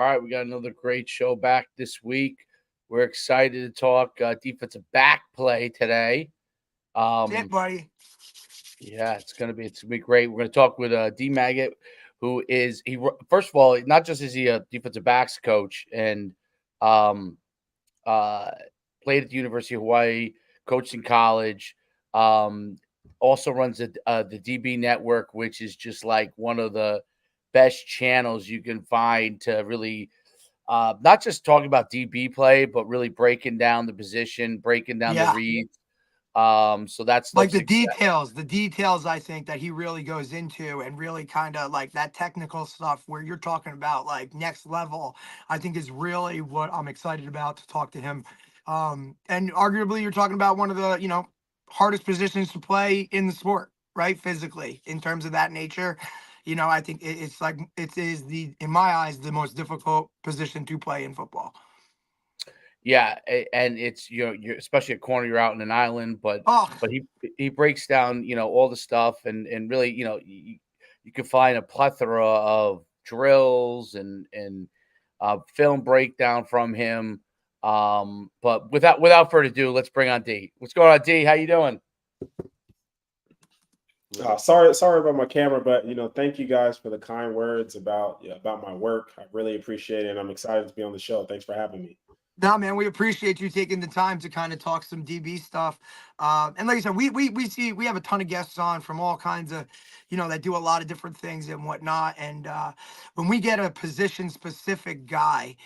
right, we got another great show back this week. We're excited to talk defensive back play today. That's it, Um, buddy. yeah, it's gonna be great. We're gonna talk with D Maggitt, who is first of all, not just is he a defensive backs coach and um, uh, played at the University of Hawaii, coached in college. Um, Also runs the DB Network, which is just like one of the best channels you can find to really not just talking about DB play, but really breaking down the position, breaking down the Yeah. reads. So that Like stuff's exciting. the details I think that he really goes into and really kind of like that technical stuff where you're talking about like next level, I think is really what I'm excited about to talk to him. And arguably you're talking about one of the, hardest positions to play in the sport, right? Physically, in terms of that nature. I think it's like it is in my eyes, the most difficult position to play in football. Yeah, and it's you're especially at corner, you're out in an island, but Oh, but he breaks down all the stuff and really you can find a plethora of drills and film breakdown from him. But without further ado, let's bring on D. What's going on, D? How you doing? Sorry about my camera, but thank you guys for the kind words about my work. I really appreciate it, and I'm excited to be on the show. Thanks for having me. no, man, we appreciate you taking the time to kind of talk some DB stuff. And like I said, we have a ton of guests on from all kinds of, that do a lot of different things and whatnot. And when we get a position specific guy,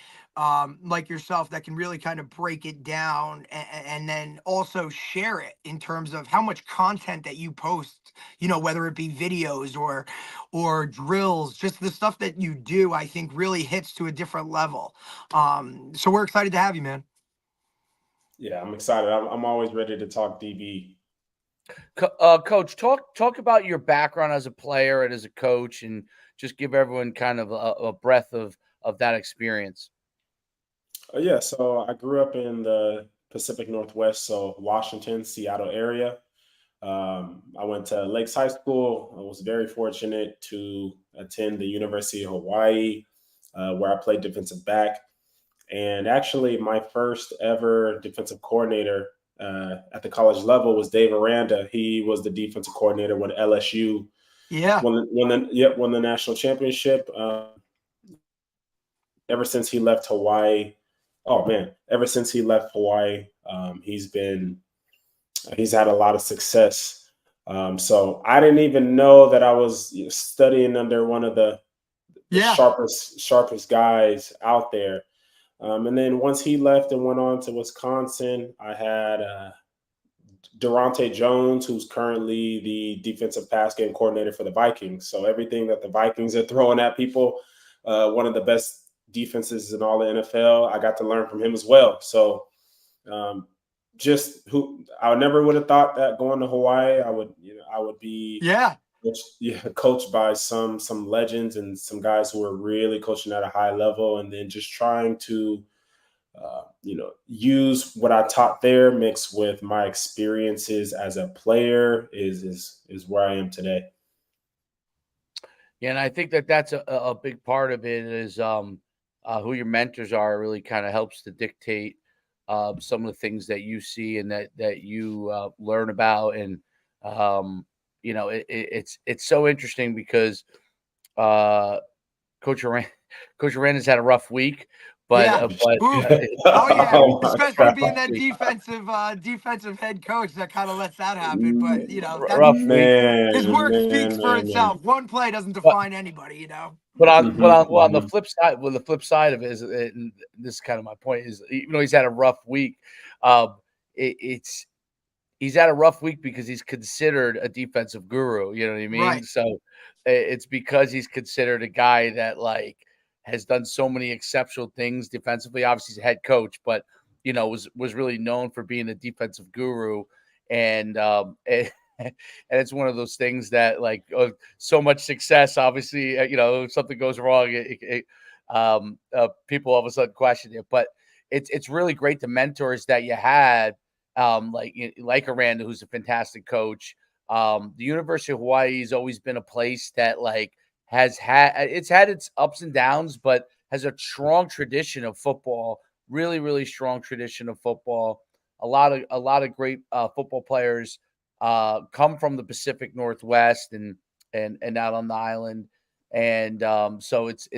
like yourself, that can really kind of break it down and then also share it in terms of how much content that you post, whether it be videos or drills, just the stuff that you do, I think really hits to a different level. So we're excited to have you, man. Yeah, I'm excited. I'm always ready to talk DB. Coach, talk about your background as a player and as a coach, and just give everyone kind of a breath of that experience. Yeah, so I grew up in the Pacific Northwest, so Washington, Seattle area. I went to Lakes High School. I was very fortunate to attend the University of Hawaii, where I played defensive back. And actually, my first ever defensive coordinator at the college level was Dave Aranda. He was the defensive coordinator when LSU Yeah. won the national championship. Ever since he left Hawaii, oh man, ever since he left Hawaii, he's had a lot of success. So I didn't even know that I was studying under one of the Yeah. sharpest guys out there. And then once he left and went on to Wisconsin, I had Durante Jones, who's currently the defensive pass game coordinator for the Vikings. So everything that the Vikings are throwing at people, one of the best defenses in all the NFL, I got to learn from him as well. So I never would have thought that going to Hawaii, I would be coached by some legends and some guys who are really coaching at a high level, and then just trying to use what I taught there mixed with my experiences as a player is where I am today. Yeah, and I think that's a big part of it is who your mentors are really kind of helps to dictate some of the things that you see and that you learn about. And it's so interesting because Coach Aran has had a rough week, but Yeah. Oh yeah, especially being that defensive head coach, that kind of lets that happen. But rough week. His work speaks for itself. One play doesn't define anybody, But on the flip side, the flip side of it is, and this is kind of my point, is even though he's had a rough week, he's had a rough week because he's considered a defensive guru. You know what I mean? Right. So it's because he's considered a guy that has done so many exceptional things defensively. Obviously, he's a head coach, but was really known for being a defensive guru, and and it's one of those things that so much success, obviously, if something goes wrong, people all of a sudden question it. But it's really great the mentors that you had, like Aranda, who's a fantastic coach. The University of Hawaii has always been a place that has had its ups and downs, but has a strong tradition of football, really, really strong tradition of football. A lot of great football players come from the Pacific Northwest and out on the island, and so it's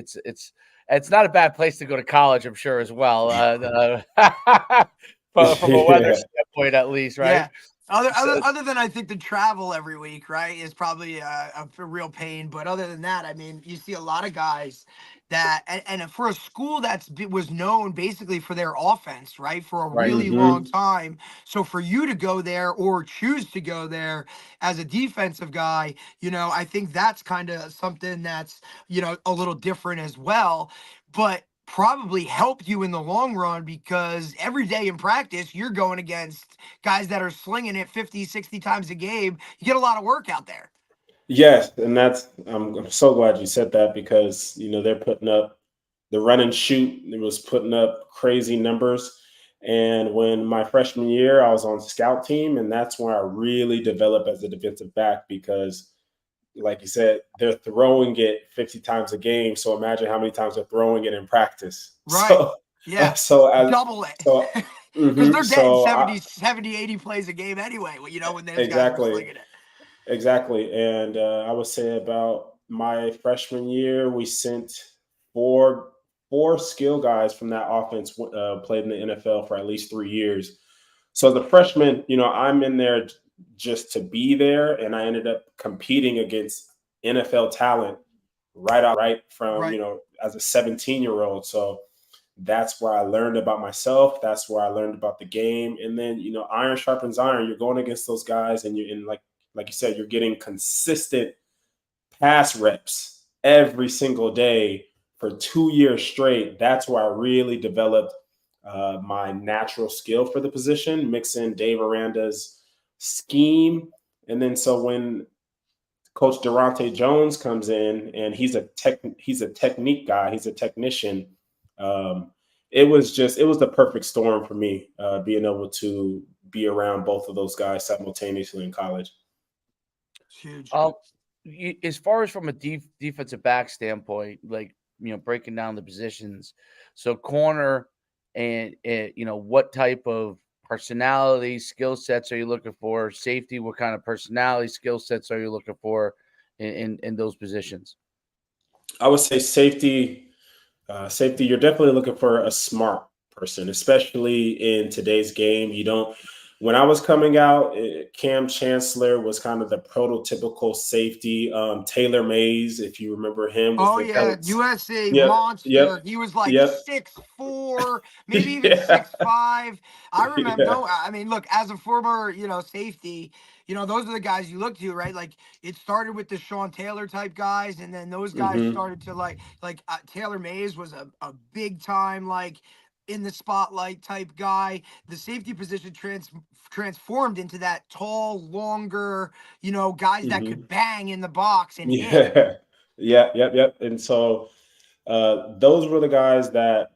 not a bad place to go to college, I'm sure, as well, from a weather Yeah. standpoint, at least, right? Yeah. Other, So, other, other than I think the travel every week, right, is probably a real pain. But other than that, I mean, you see a lot of guys that, and for a school was known basically for their offense, right, for a right. really long Hmm. time. So for you to go there or choose to go there as a defensive guy, I think that's kind of something that's, a little different as well. But probably helped you in the long run because every day in practice, you're going against guys that are slinging it 50, 60 times a game. You get a lot of work out there. Yes, and I'm so glad you said that because they're putting up the run and shoot. It was putting up crazy numbers. And when my freshman year, I was on scout team, and that's where I really developed as a defensive back because, like you said, they're throwing it 50 times a game. So imagine how many times they're throwing it in practice. Right. So, Yeah. so as Double it. so, Because they're getting so I 70, 80 plays a game anyway, when those guys are exactly. slinging it. Exactly. And I would say about my freshman year, we sent four four skill guys from that offense played in the NFL for at least 3 years. So as a freshman, I'm in there just to be there, and I ended up competing against NFL talent right from Right. as a 17-year-old. So that's where I learned about myself. That's where I learned about the game. And then, iron sharpens iron. You're going against those guys, and you're in like you said, you're getting consistent pass reps every single day for 2 years straight. That's where I really developed my natural skill for the position, mixing Dave Aranda's scheme. And then so when Coach Durante Jones comes in, and he's a technique guy, he's a technician. Um, it was the perfect storm for me, being able to be around both of those guys simultaneously in college. It's huge. Um, as far as from a defensive back standpoint, like breaking down the positions, so corner and what type of personality skill sets are you looking for? Safety, what kind of personality skill sets are you looking for in those positions? I would say safety. Safety, you're definitely looking for a smart person, especially in today's game. You don't. When I was coming out, Cam Chancellor was kind of the prototypical safety. Taylor Mays, if you remember him, was Oh the kind yeah, of. USA Yep, monster. yep, He was like yep. 6'4", maybe even Yeah, 6'5". I remember. yeah. No, I mean, look, as a former, safety, those are the guys you look to, right? Like it started with the Sean Taylor type guys, and then those guys Hmm. started to Taylor Mays was a big time in the spotlight type guy. The safety position transformed into that tall, longer, guys that Hmm. could bang in the box and hit. Yeah, yeah, yep, yep. And so those were the guys that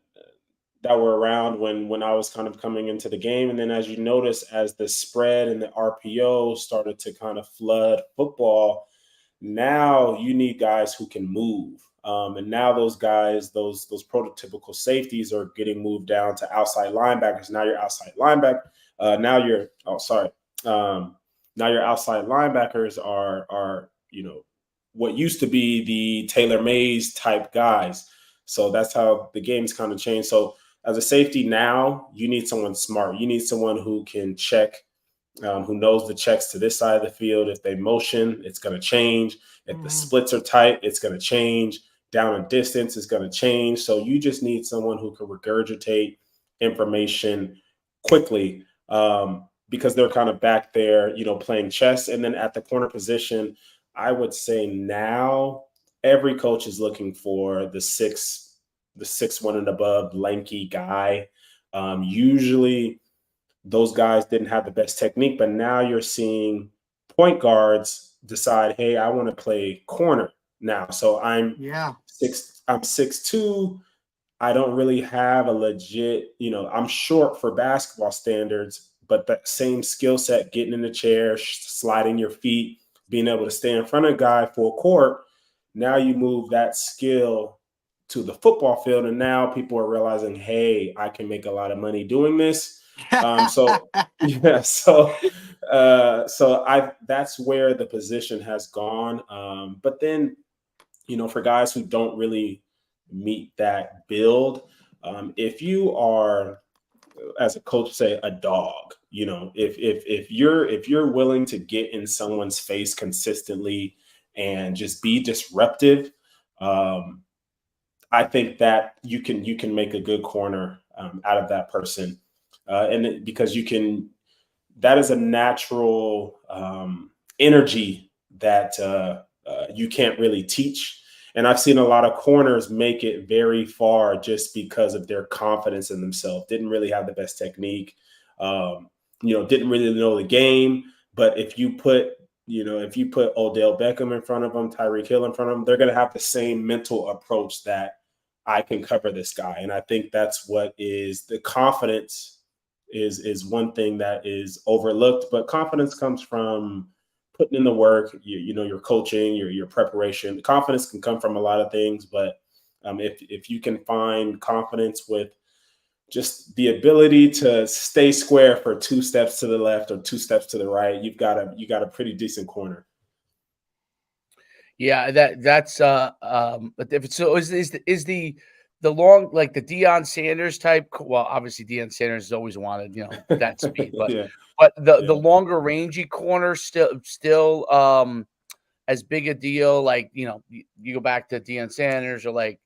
were around when I was kind of coming into the game. And then as you notice, as the spread and the RPO started to kind of flood football, now you need guys who can move. And now those guys, those prototypical safeties are getting moved down to outside linebackers. Now you're outside linebacker. Now you're oh sorry. Now your outside linebackers are what used to be the Taylor Mays type guys. So that's how the game's kind of changed. So as a safety now, you need someone smart. You need someone who can check, who knows the checks to this side of the field. If they motion, it's going to change. If the Mhm. splits are tight, it's going to change. Down and distance is going to change. So you just need someone who can regurgitate information quickly, because they're kind of back there, playing chess. And then at the corner position, I would say now every coach is looking for the 6'1" and above lanky guy. Usually those guys didn't have the best technique, but now you're seeing point guards decide, hey, I want to play corner now. So Yeah. I'm 6'2". I don't really have a legit, I'm short for basketball standards, but that same skill set, getting in the chair, sliding your feet, being able to stay in front of a guy full court, now you move that skill to the football field, and now people are realizing, hey, I can make a lot of money doing this. So yeah, so I that's where the position has gone. But then, for guys who don't really meet that build, if you are, as a coach, say a dog, if you're willing to get in someone's face consistently and just be disruptive, I think that you can make a good corner out of that person, because that is a natural energy that you can't really teach. And I've seen a lot of corners make it very far just because of their confidence in themselves. Didn't really have the best technique, didn't really know the game. But if you put Odell Beckham in front of them, Tyreek Hill in front of them, they're going to have the same mental approach that I can cover this guy. And I think that's what is the confidence is one thing that is overlooked, but confidence comes from putting in the work, your coaching, your preparation. Confidence can come from a lot of things, but if you can find confidence with just the ability to stay square for 2 steps to the left or 2 steps to the right, you got a pretty decent corner. Yeah, that's but if it's, so is the long, like the Deion Sanders type, well, obviously Deion Sanders has always wanted, that speed, but Yeah. the longer rangy corner still as big a deal, like, you go back to Deion Sanders, or like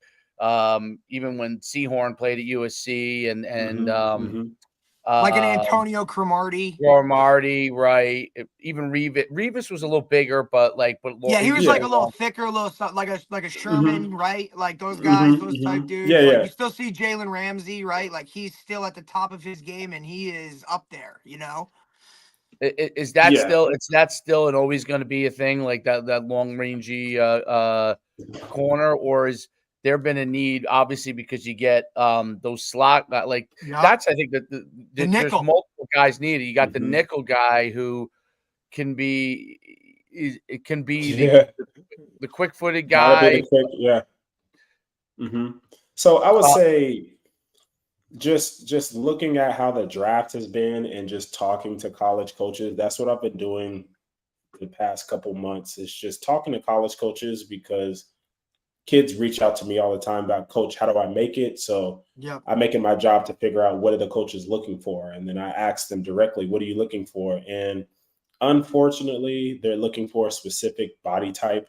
even when Seahorn played at USC, and Mm-hmm. Like an Antonio Cromartie. Cromartie, right? Even Revis was a little bigger, but Yeah, he was Yeah. like a little thicker, a little like a Schuman, right? Like those guys, those type dudes. Yeah, Like yeah. you still see Jalen Ramsey, right? Like he's still at the top of his game, and he is up there. Is that Yeah. still and always going to be a thing, like that long rangy corner, or is there been a need, obviously, because you get those slot like Yeah. that's, I think, that there's nickel. multiple guys needed. You got the Mhm. nickel guy who can be it can be Yeah. the quick-footed Gotta be guy. the quick. Yeah. So I would Uh, say just looking at how the draft has been and just talking to college coaches, that's what I've been doing the past couple months, is just talking to college coaches, because kids reach out to me all the time about, coach, how do I make it? So Yep. I make it my job to figure out what are the coaches looking for. And then I ask them directly, what are you looking for? And unfortunately, they're looking for a specific body type.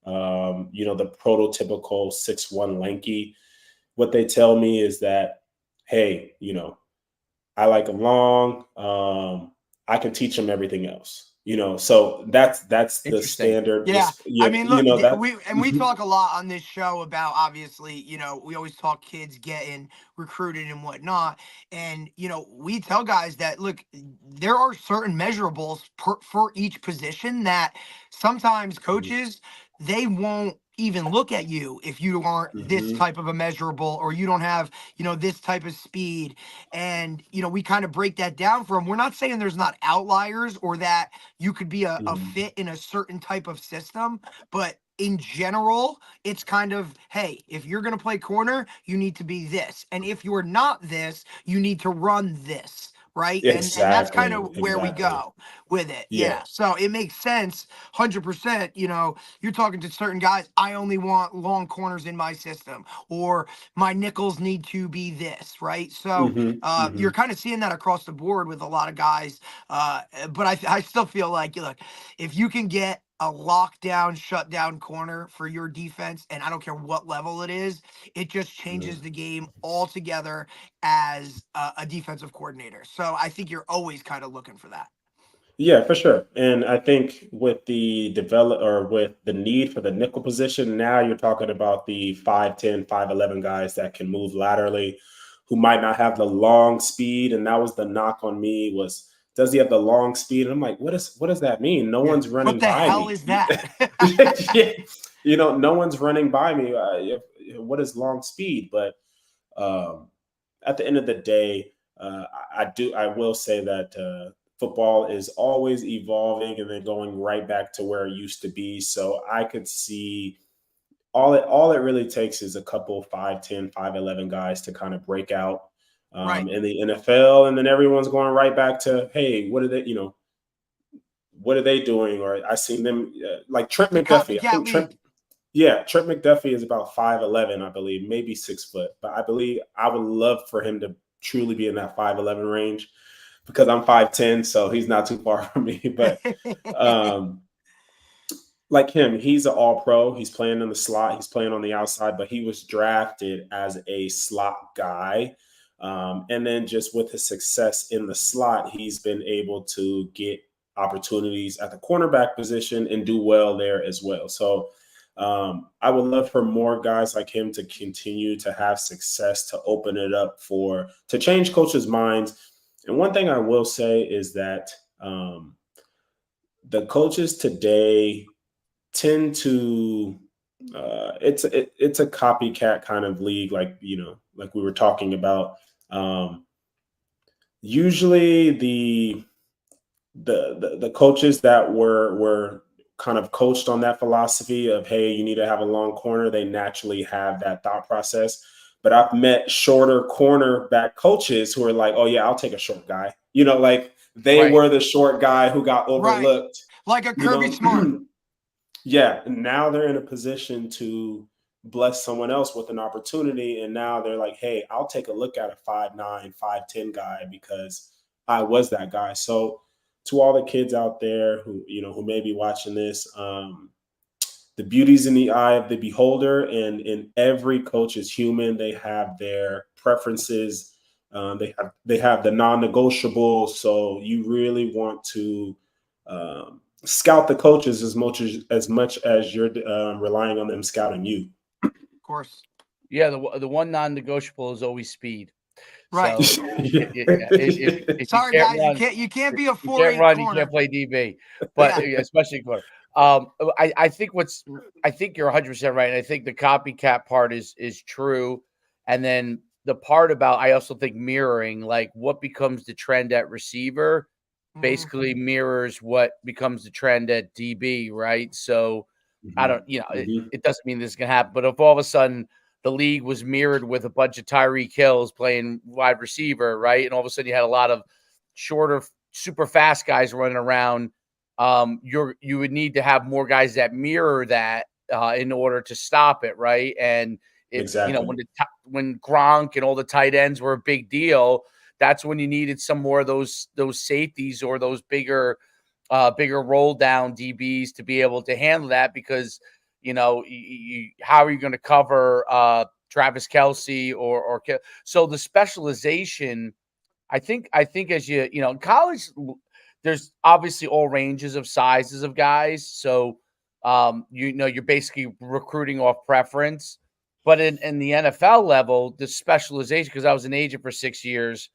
The prototypical 6'1" lanky. What they tell me is that, hey, I like them long. I can teach them everything else. So that's the Interesting. standard. Yeah. I mean, look, That. we talk a lot on this show about, obviously, we always talk kids getting recruited and whatnot. And, we tell guys that, look, there are certain measurables for each position that sometimes coaches, they won't even look at you if you aren't this type of a measurable, or you don't have, this type of speed. And, we kind of break that down for them. We're not saying there's not outliers, or that you could be a fit in a certain type of system, but in general, it's kind of, hey, if you're going to play corner, you need to be this. And if you're not this, you need to run this. Right. And that's kind Exactly. of where we go with it. Yeah. Yeah. So it makes sense. 100%. You're talking to certain guys. I only want long corners in my system, or my nickels need to be this. Right. So you're kind of seeing that across the board with a lot of guys. But I still feel like, look, if you can get a lockdown, shutdown corner for your defense, and I don't care what level it is, it just changes the game altogether as a defensive coordinator. So I think you're always kind of looking for that. Yeah, for sure. And I think with with the need for the nickel position, now you're talking about the 5'10", 5'11" guys that can move laterally, who might not have the long speed. And that was the knock on me, was, does he have the long speed? And I'm like, what does that mean? No one's running What the by hell me. is that? Yeah. No one's running by me. What is long speed? But at the end of the day, I will say that football is always evolving and then going right back to where it used to be. So I could see all it really takes is a couple 5'10", 5'11" guys to kind of break out Right. in the NFL, and then everyone's going right back to, hey, what are they doing? Or I seen them like Trent The McDuffie. I copycat think league. Trent McDuffie is about 5'11", I believe, maybe 6 foot. But I believe I would love for him to truly be in that 5'11" range because I'm 5'10", so he's not too far from me. But um, like him, he's an all pro. He's playing in the slot. He's playing on the outside, but he was drafted as a slot guy. And then just with his success in the slot, he's been able to get opportunities at the cornerback position and do well there as well. So I would love for more guys like him to continue to have success, to open it up to change coaches' minds. And one thing I will say is that the coaches today tend to it's a copycat kind of league, like like we were talking about. Usually the coaches that were kind of coached on that philosophy of, hey, you need to have a long corner, they naturally have that thought process. But I've met shorter cornerback coaches who are like, oh yeah, I'll take a short guy, like they Right. were the short guy who got Right. overlooked, Like a Kirby Smart. Yeah, and now they're in a position to bless someone else with an opportunity, and now they're like, "Hey, I'll take a look at a 5'9", 5'10" guy because I was that guy." So, to all the kids out there who may be watching this, the beauty's in the eye of the beholder, and in every coach is human. They have their preferences. They have the non-negotiables. So you really want to scout the coaches as much as you're relying on them scouting you. Of course. Yeah, the one non-negotiable is always speed. Right. So if Sorry, you can't guys, run, you can't be a you can't 4'8" run, you corner. can't play DB, but Yeah. especially corner. I think you're 100% right, and I think the copycat part is true, and then the part about, I also think, mirroring, like what becomes the trend at receiver basically mirrors what becomes the trend at DB, right? So I don't, it doesn't mean this is gonna happen, but if all of a sudden the league was mirrored with a bunch of Tyreek Hills playing wide receiver, right? And all of a sudden you had a lot of shorter, super fast guys running around. You would need to have more guys that mirror that in order to stop it, right? And if Exactly. when Gronk and all the tight ends were a big deal, that's when you needed some more of those safeties or those bigger roll down DBs to be able to handle that, because how are you going to cover Travis Kelce or so the specialization. I think as in college, there's obviously all ranges of sizes of guys. So you're basically recruiting off preference. But in the NFL level, the specialization, because I was an agent for 6 years,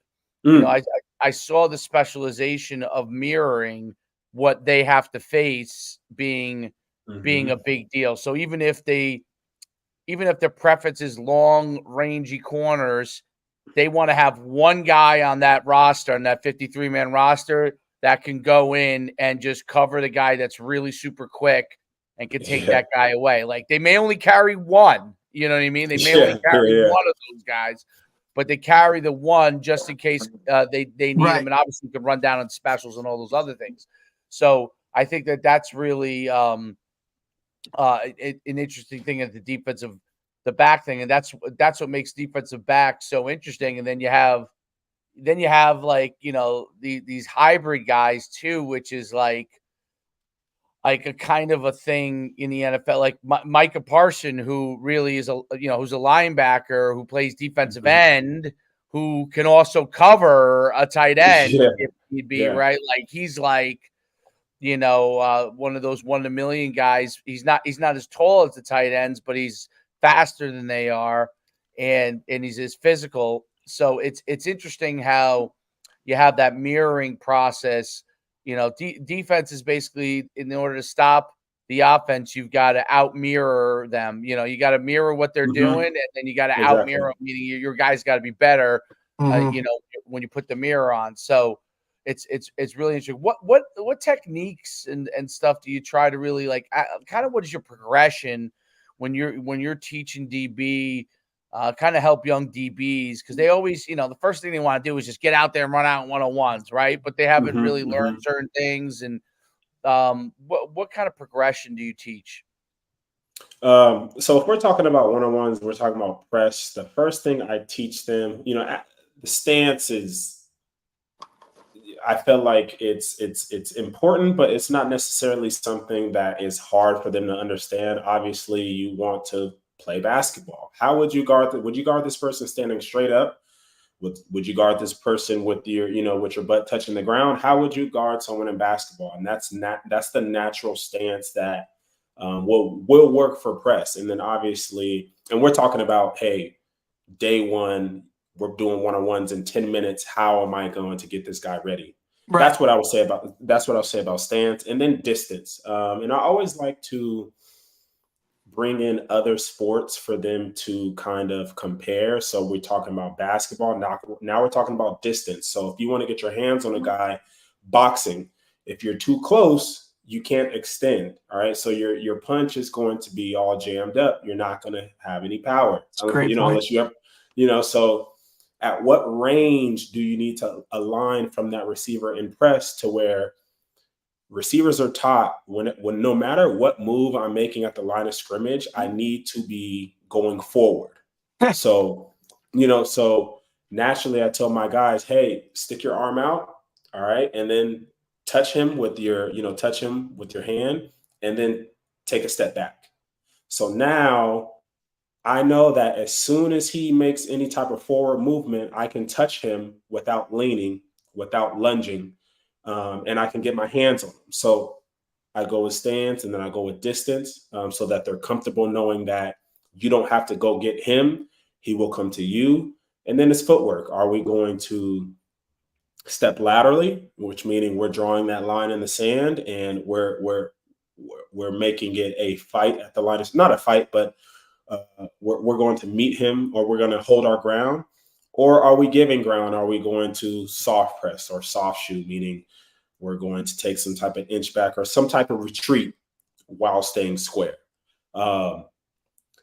I saw the specialization of mirroring what they have to face being a big deal. So even if their preference is long, rangy corners, they want to have one guy on that roster, on that 53-man roster, that can go in and just cover the guy that's really super quick and can take that guy away. Like, they may only carry one, you know what I mean? They may only carry one of those guys, but they carry the one just in case they need him, and obviously can run down on specials and all those other things. So I think that's really an interesting thing at the defensive, the back thing, and that's what makes defensive back so interesting. And then you have like these hybrid guys too, which is like a kind of a thing in the NFL, like Micah Parsons, who really is who's a linebacker who plays defensive end, who can also cover a tight end if need be, right? Like, he's like, one of those 1 in a million guys. He's not as tall as the tight ends, but he's faster than they are, and he's as physical. So it's interesting how you have that mirroring process. Defense is basically, in order to stop the offense, you've got to out mirror them. You got to mirror what they're doing, and then you got to out mirror them, meaning your guys got to be better. When you put the mirror on. So it's really interesting. What techniques and stuff do you try to really, like, kind of, what is your progression when you're teaching DB, kind of help young DBs, because they always, the first thing they want to do is just get out there and run out in one-on-ones, right? But they haven't really learned certain things. And what kind of progression do you teach? So if we're talking about one-on-ones, we're talking about press. The first thing I teach them, the stance is, I feel like it's important, but it's not necessarily something that is hard for them to understand. Obviously, you want to play basketball. How would you guard? Would you guard this person standing straight up? Would you guard this person with with your butt touching the ground? How would you guard someone in basketball? And that's the natural stance that will work for press. And then obviously, and we're talking about, hey, day one, we're doing one-on-ones in 10 minutes. How am I going to get this guy ready? Right. That's what I'll say about stance, and then distance. And I always like to bring in other sports for them to kind of compare. So we're talking about basketball. Now we're talking about distance. So if you want to get your hands on a guy, boxing, if you're too close, you can't extend. All right. So your punch is going to be all jammed up. You're not going to have any power. Unless you have, so at what range do you need to align from that receiver in press to where receivers are taught when no matter what move I'm making at the line of scrimmage, I need to be going forward. So naturally I tell my guys, hey, stick your arm out. All right. And then touch him with your hand, and then take a step back. So now I know that as soon as he makes any type of forward movement, I can touch him without leaning, without lunging, and I can get my hands on him. So I go with stance, and then I go with distance, so that they're comfortable knowing that you don't have to go get him. He will come to you. And then it's footwork. Are we going to step laterally, which meaning we're drawing that line in the sand, and we're making it a fight at the line. It's not a fight, but we're going to meet him, or we're going to hold our ground, or are we giving ground? Are we going to soft press or soft shoot, meaning we're going to take some type of inch back or some type of retreat while staying square?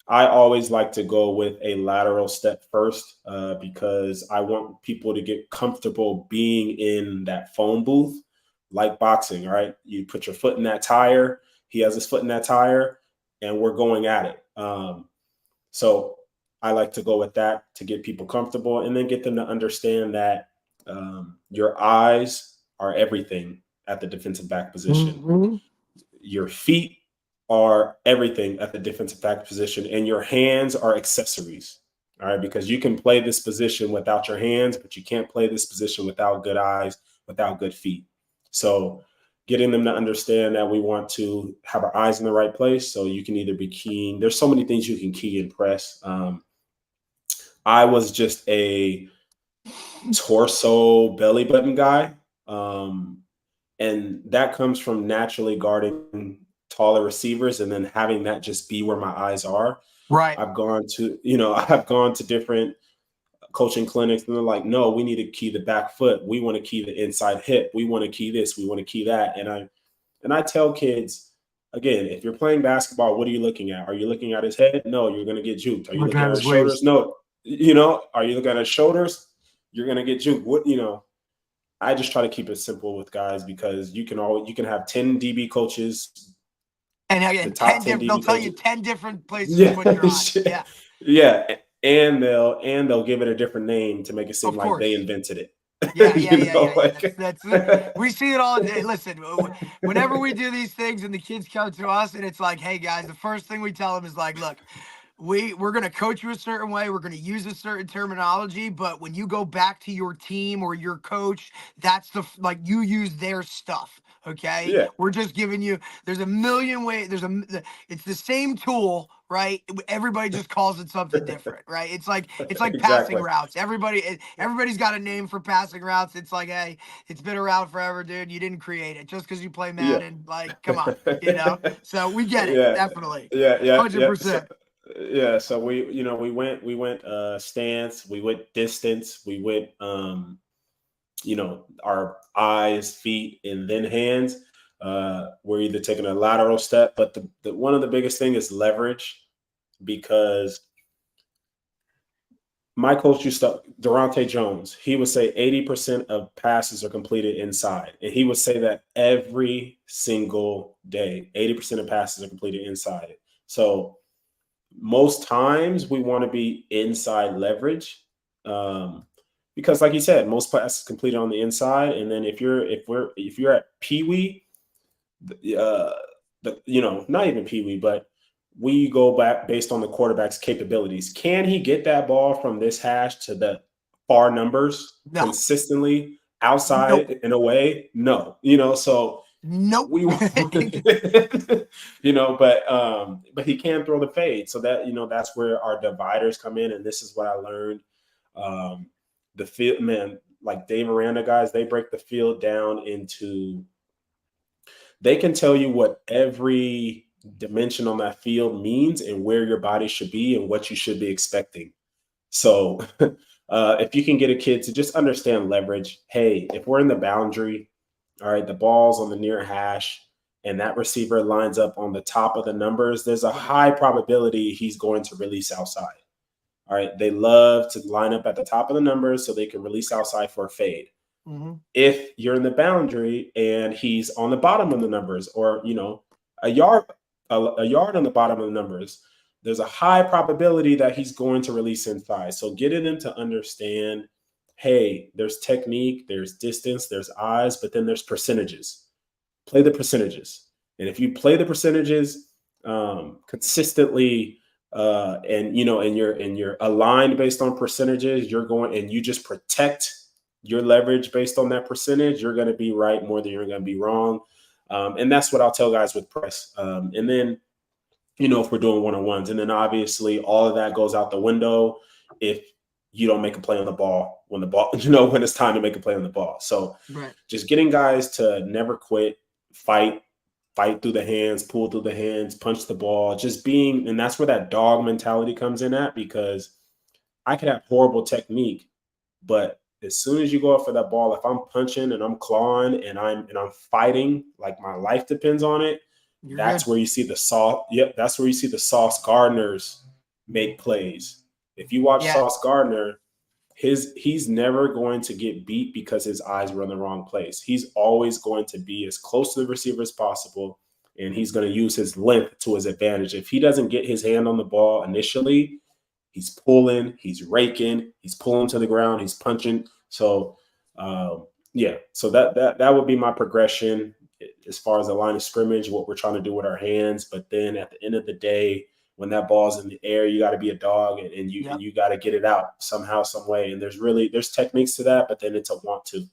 I always like to go with a lateral step first, because I want people to get comfortable being in that phone booth, like boxing, right? You put your foot in that tire, he has his foot in that tire, and we're going at it. So I like to go with that to get people comfortable, and then get them to understand that your eyes are everything at the defensive back position. Mm-hmm. Your feet are everything at the defensive back position, and your hands are accessories. All right, because you can play this position without your hands, but you can't play this position without good eyes, without good feet. So getting them to understand that we want to have our eyes in the right place. So you can either be keying. There's so many things you can key in press. I was just a torso belly button guy. And that comes from naturally guarding taller receivers, and then having that just be where my eyes are. Right. I've gone to different coaching clinics, and they're like, no, we need to key the back foot. We want to key the inside hip. We want to key this. We want to key that. And I tell kids, again, if you're playing basketball, what are you looking at? Are you looking at his head? No, you're going to get juked. Are you looking at his shoulders? No. Are you looking at his shoulders? You're going to get juked. I just try to keep it simple with guys, because you can have 10 DB coaches. And again, they'll tell you 10 different places to put your eyes. Yeah. Yeah. And they'll give it a different name to make it seem like they invented it. Yeah. We see it all day. Listen, whenever we do these things and the kids come to us and it's like, hey guys, the first thing we tell them is like, look, we're going to coach you a certain way. We're going to use a certain terminology, but when you go back to your team or your coach, that's you use their stuff. Okay. Yeah. We're just giving you, there's a million ways. It's the same tool, right? Everybody just calls it something different, right? It's like Exactly. passing routes. Everybody's got a name for passing routes. It's like, hey, it's been around forever, dude. You didn't create it just because you play Madden. Yeah. Like, come on, So we get it. Yeah. definitely. Yeah. 100%. So we went stance, we went distance, we went our eyes, feet, and then hands. We're either taking a lateral step, but the one of the biggest thing is leverage. because my coach used to, Durante Jones, he would say 80% of passes are completed inside. And he would say that every single day, 80% of passes are completed inside. So most times we want to be inside leverage. Because like you said, most passes completed on the inside. And then if you're at Pee Wee, not even Pee Wee, but we go back based on the quarterback's capabilities. Can he get that ball from this hash to the far numbers consistently outside and away? No, so we but he can throw the fade. So that, that's where our dividers come in. And this is what I learned. The field, man, like Dave Aranda guys, they break the field down into, they can tell you what every dimension on that field means and where your body should be and what you should be expecting. So if you can get a kid to just understand leverage, hey, if we're in the boundary, all right, the ball's on the near hash and that receiver lines up on the top of the numbers, there's a high probability he's going to release outside. All right, they love to line up at the top of the numbers so they can release outside for a fade. Mm-hmm. If you're in the boundary and he's on the bottom of the numbers, or a yard on the bottom of the numbers, there's a high probability that he's going to release inside. So getting them to understand, hey, there's technique, there's distance, there's eyes, but then there's percentages. Play the percentages, and if you play the percentages consistently, and you're aligned based on percentages, you're going and you just protect your leverage based on that percentage, you're going to be right more than you're going to be wrong. And that's what I'll tell guys with press. And then, if we're doing one-on-ones, and then obviously all of that goes out the window if you don't make a play on the ball when when it's time to make a play on the ball. So Just getting guys to never quit, fight through the hands, pull through the hands, punch the ball, and that's where that dog mentality comes in at, because I could have horrible technique, but as soon as you go up for that ball, if I'm punching and I'm clawing and I'm fighting, like my life depends on it, that's where you see the Sauce Gardners make plays. If you watch Sauce Gardner, he's never going to get beat because his eyes were in the wrong place. He's always going to be as close to the receiver as possible, and he's going to use his length to his advantage. If he doesn't get his hand on the ball initially, he's pulling, he's raking, he's pulling to the ground, he's punching. So, so that would be my progression as far as the line of scrimmage, what we're trying to do with our hands. But then at the end of the day, when that ball's in the air, you got to be a dog and you got to get it out somehow, some way. And there's techniques to that, but then it's a want to.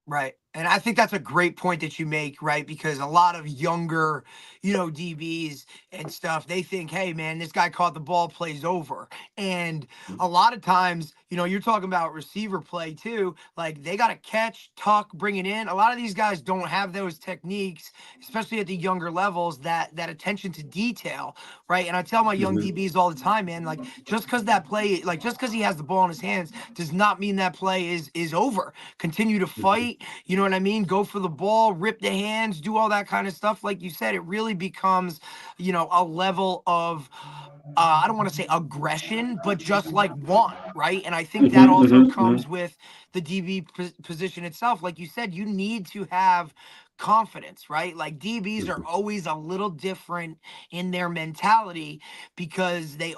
Right. And I think that's a great point that you make, right? Because a lot of younger, DBs and stuff, they think, hey, man, this guy caught the ball, plays over. And a lot of times, you're talking about receiver play too. Like they got to catch, tuck, bring it in. A lot of these guys don't have those techniques, especially at the younger levels, that attention to detail, right? And I tell my young DBs all the time, man, like just because he has the ball in his hands does not mean that play is over. Continue to fight. You know what I mean? Go for the ball, rip the hands, do all that kind of stuff. Like you said, it really becomes, a level of, I don't want to say aggression, but just like want, right? And I think that also comes with the DB position itself. Like you said, you need to have confidence, right? Like DBs are always a little different in their mentality because a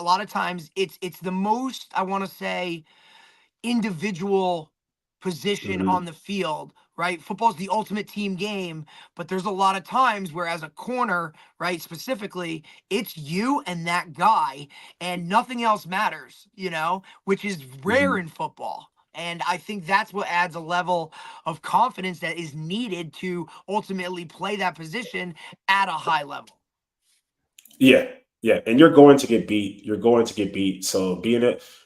lot of times it's the most, I want to say, individual position on the field, right? Football's the ultimate team game, but there's a lot of times where as a corner, right, specifically, it's you and that guy and nothing else matters, which is rare in football. And I think that's what adds a level of confidence that is needed to ultimately play that position at a high level. Yeah. Yeah. And you're going to get beat. So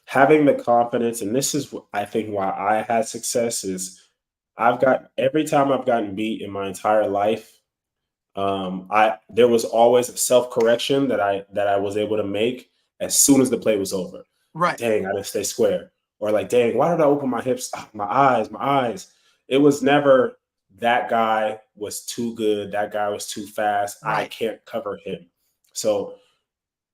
having the confidence, and this is, I think, why I had success is every time I've gotten beat in my entire life, there was always a self-correction that I was able to make as soon as the play was over. Right. Dang, I didn't stay square. Or like, dang, why did I open my hips? My eyes. It was never that guy was too good. That guy was too fast. Right. I can't cover him. So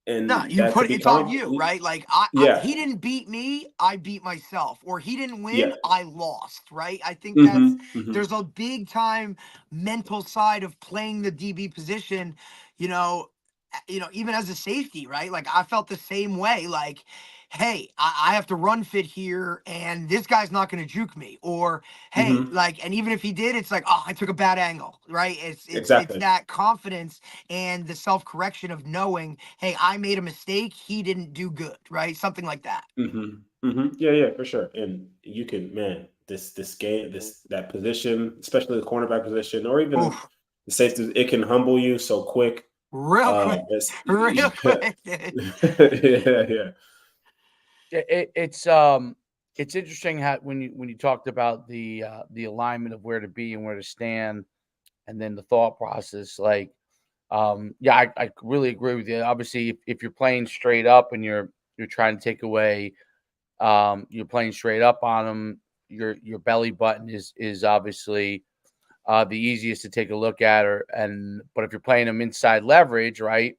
No, and that could be it's on calm. you, right? Like Yeah, he didn't beat me, I beat myself, or he didn't win, yeah. I lost, right? I think Hmm. there's a big time mental side of playing the DB position, you know, even as a safety, right? Like I felt the same way. Like, hey, I have to run fit here, and this guy's not going to juke me. Or hey, Hmm. like, and even if he did, it's like, oh, I took a bad angle, right? It's Exactly. that confidence and the self correction of knowing, hey, I made a mistake. He didn't do good, right? Something like that. Hmm. Hmm. Yeah, yeah, for sure. And you can, man, this game, that position, especially the cornerback position, or even Oof, the safety, it can humble you so quick. real quick, It's real yeah, quick, dude. yeah. It's interesting how when you talked about the alignment of where to be and where to stand, and then the thought process. Like, yeah, I really agree with you. Obviously, if you're playing straight up and you're trying to take away, you're playing straight up on them. Your belly button is obviously the easiest to take a look at, but if you're playing them inside leverage, right?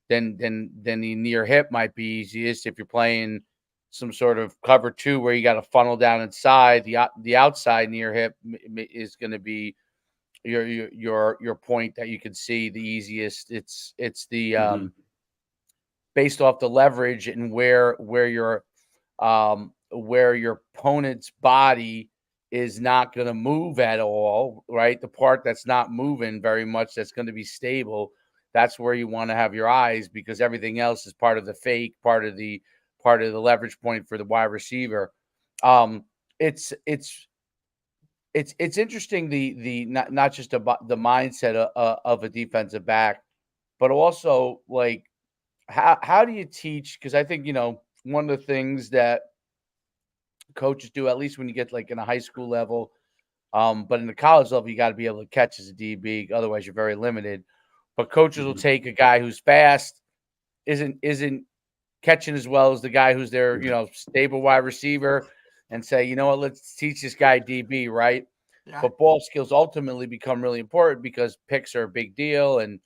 Then the near hip might be easiest. If you're playing some sort of cover two where you got to funnel down inside, the outside near hip is going to be your point that you can see the easiest. It's the Hmm. based off the leverage and where your opponent's body is not going to move at all, right? The part that's not moving very much, that's going to be stable. That's where you want to have your eyes, because everything else is part of the fake, part of the leverage point for the wide receiver. Um, it's it's it's interesting, the not just about the mindset of a defensive back, but also like how do you teach? Because I think one of the things that coaches do, at least when you get like in a high school level, but in the college level, you got to be able to catch as a DB. Otherwise, you're very limited. But coaches will Hmm. take a guy who's fast, isn't catching as well as the guy who's their stable wide receiver, and say, you know what, let's teach this guy DB, right? Yeah. But ball skills ultimately become really important because picks are a big deal, and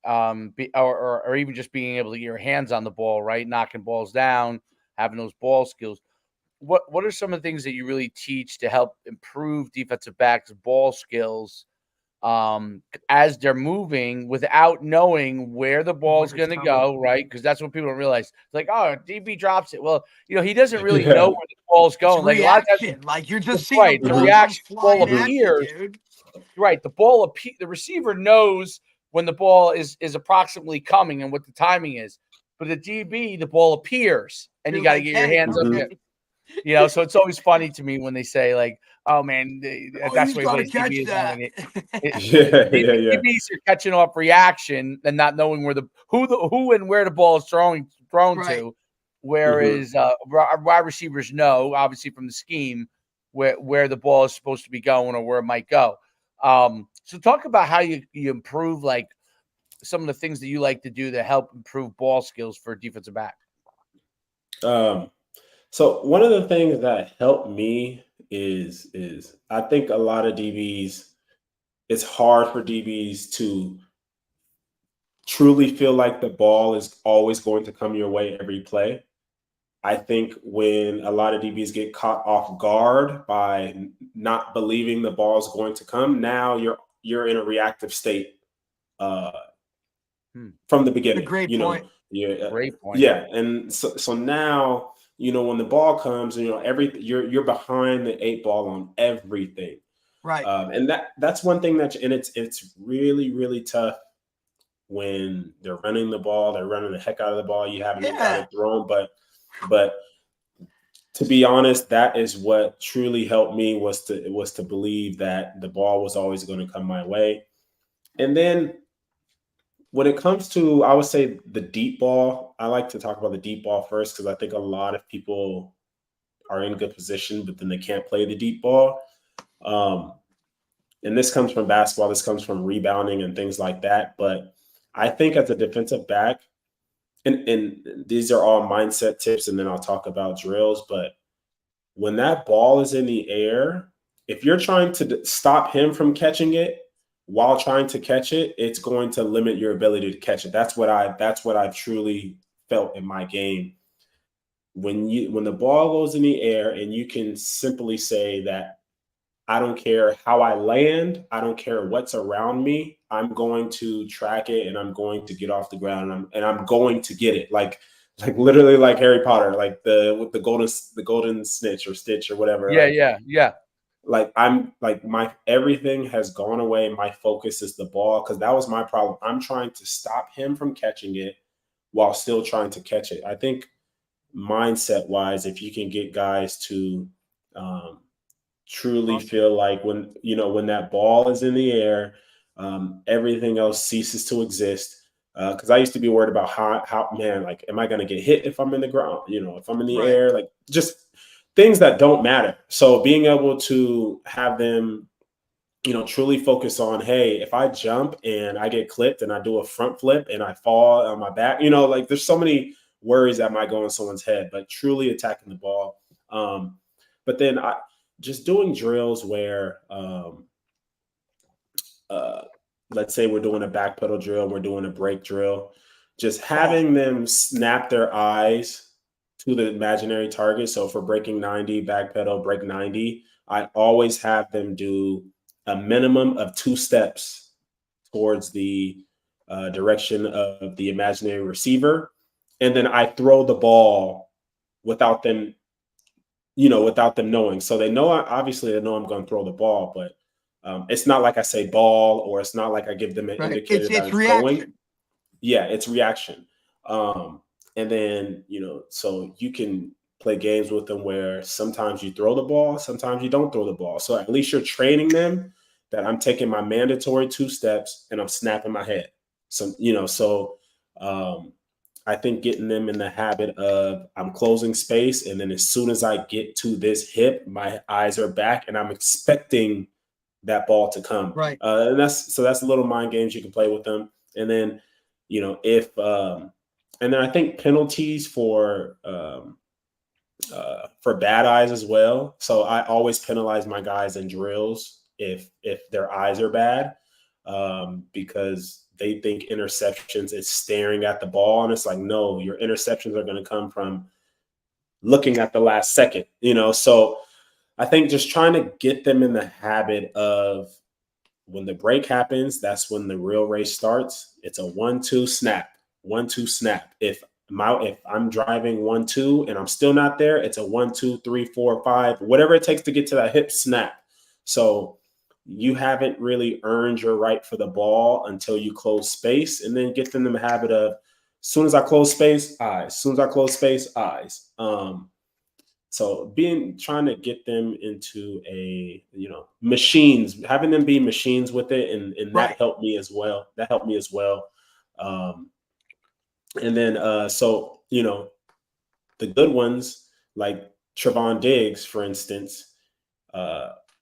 or even just being able to get your hands on the ball, right? Knocking balls down, having those ball skills. What are some of the things that you really teach to help improve defensive backs' ball skills as they're moving without knowing where the What ball's it's going to coming. go, right? Because that's what people don't realize. It's like, oh, DB drops it. Well, he doesn't really know Yeah. where the ball's It's going. Like a lot of times, reaction. Like you're just seeing a right, the ball come Hmm. reaction, the ball flying Hmm. at you, appears. dude. Right, the receiver knows when the ball is approximately coming and what the timing is. But the DB, the ball appears, and you You're got to like, get your hey, hands up. Hmm. okay. So it's always funny to me when they say like, "Oh man, Oh, that's he's what he got to plays DB catch is on." that. And it, Yeah, yeah, yeah. DBs are catching off reaction and not knowing where who and where the ball is thrown Right. to, Hmm. whereas wide receivers know, obviously, from the scheme where the ball is supposed to be going or where it might go. So talk about how you improve, like some of the things that you like to do to help improve ball skills for defensive back. Um, so one of the things that helped me is I think a lot of DBs, it's hard for DBs to truly feel like the ball is always going to come your way every play. I think when a lot of DBs get caught off guard by not believing the ball is going to come, now you're in a reactive state uh, Hmm. from the A beginning. great point. Yeah, Great point. yeah, and so now when the ball comes, you're behind the eight ball on everything, Right. and that's one thing and it's really really tough when they're running the ball, they're running the heck out of the ball. You haven't even got Yeah. it thrown, but to be honest, that is what truly helped me was to believe that the ball was always going to come my way. And then when it comes to, I would say the deep ball, I like to talk about the deep ball first because I think a lot of people are in good position, but then they can't play the deep ball. Um, and this comes from basketball, this comes from rebounding and things like that. But I think as a defensive back, and these are all mindset tips, and then I'll talk about drills. But when that ball is in the air, if you're trying to stop him from catching it, while trying to catch it, it's going to limit your ability to catch it. That's what I've truly felt in my game. When the ball goes in the air and you can simply say that I don't care how I land, I don't care what's around me, I'm going to track it and I'm going to get off the ground and I'm going to get it. Like literally like Harry Potter, like with the golden snitch or stitch or whatever. Yeah, like, yeah. Like I'm like my everything has gone away. My focus is the ball because that was my problem. I'm trying to stop him from catching it while still trying to catch it. I think mindset wise, if you can get guys to truly feel like when that ball is in the air, everything else ceases to exist. Because I used to be worried about how man, like, am I going to get hit if I'm in the ground? If I'm in the air, like just things that don't matter. So being able to have them, truly focus on, hey, if I jump and I get clipped and I do a front flip and I fall on my back, like there's so many worries that might go in someone's head, but truly attacking the ball. But then I just doing drills where, let's say we're doing a back pedal drill, we're doing a brake drill, just having them snap their eyes to the imaginary target. So for breaking 90, back pedal, break 90, I always have them do a minimum of 2 steps towards the direction of the imaginary receiver. And then I throw the ball without them, without them knowing. So they know, obviously they know I'm going to throw the ball, but it's not like I say ball, or it's not like I give them an indicator that it's reaction. going. Yeah, it's reaction. And then, so you can play games with them where sometimes you throw the ball, sometimes you don't throw the ball. So at least you're training them that I'm taking my mandatory 2 steps and I'm snapping my head. So, I think getting them in the habit of I'm closing space. And then as soon as I get to this hip, my eyes are back and I'm expecting that ball to come. Right. And that's little mind games you can play with them. And then, and then I think penalties for bad eyes as well. So I always penalize my guys in drills if their eyes are bad, because they think interceptions is staring at the ball. And it's like, no, your interceptions are going to come from looking at the last second, So I think just trying to get them in the habit of when the break happens, that's when the real race starts. It's a 1-2 snap, 1-2 snap. If I'm driving 1-2 and I'm still not there, it's a 1-2, 3, 4, 5, whatever it takes to get to that hip snap. So you haven't really earned your right for the ball until you close space, and then get them in the habit of, as soon as I close space, eyes. As soon as I close space, eyes. So trying to get them into machines, having them be machines with it. And that helped me as well. And then, so, the good ones like Trevon Diggs, for instance,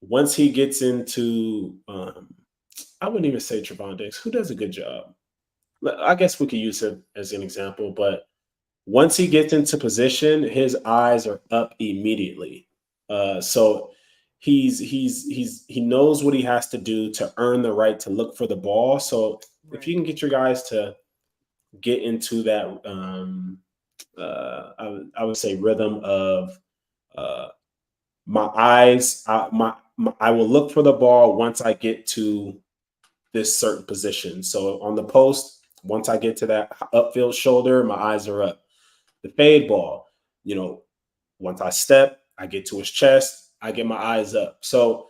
once he gets into, I wouldn't even say Trevon Diggs, who does a good job. I guess we could use him as an example, but once he gets into position, his eyes are up immediately. So he knows what he has to do to earn the right to look for the ball. So if you can get your guys to get into that, I would say rhythm of my eyes, I will look for the ball once I get to this certain position. So on the post, once I get to that upfield shoulder, my eyes are up. The fade ball, once I step, I get to his chest, I get my eyes up. So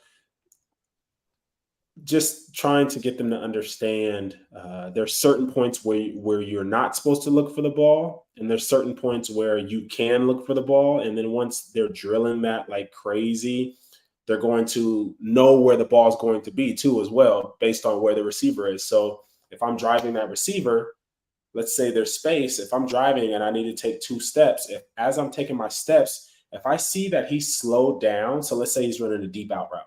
just trying to get them to understand there's certain points where you're not supposed to look for the ball, and there's certain points where you can look for the ball. And then once they're drilling that like crazy, they're going to know where the ball is going to be too as well, based on where the receiver is. So if I'm driving that receiver, let's say there's space. If I'm driving and I need to take 2 steps, as I'm taking my steps, if I see that he's slowed down, so let's say he's running a deep out route.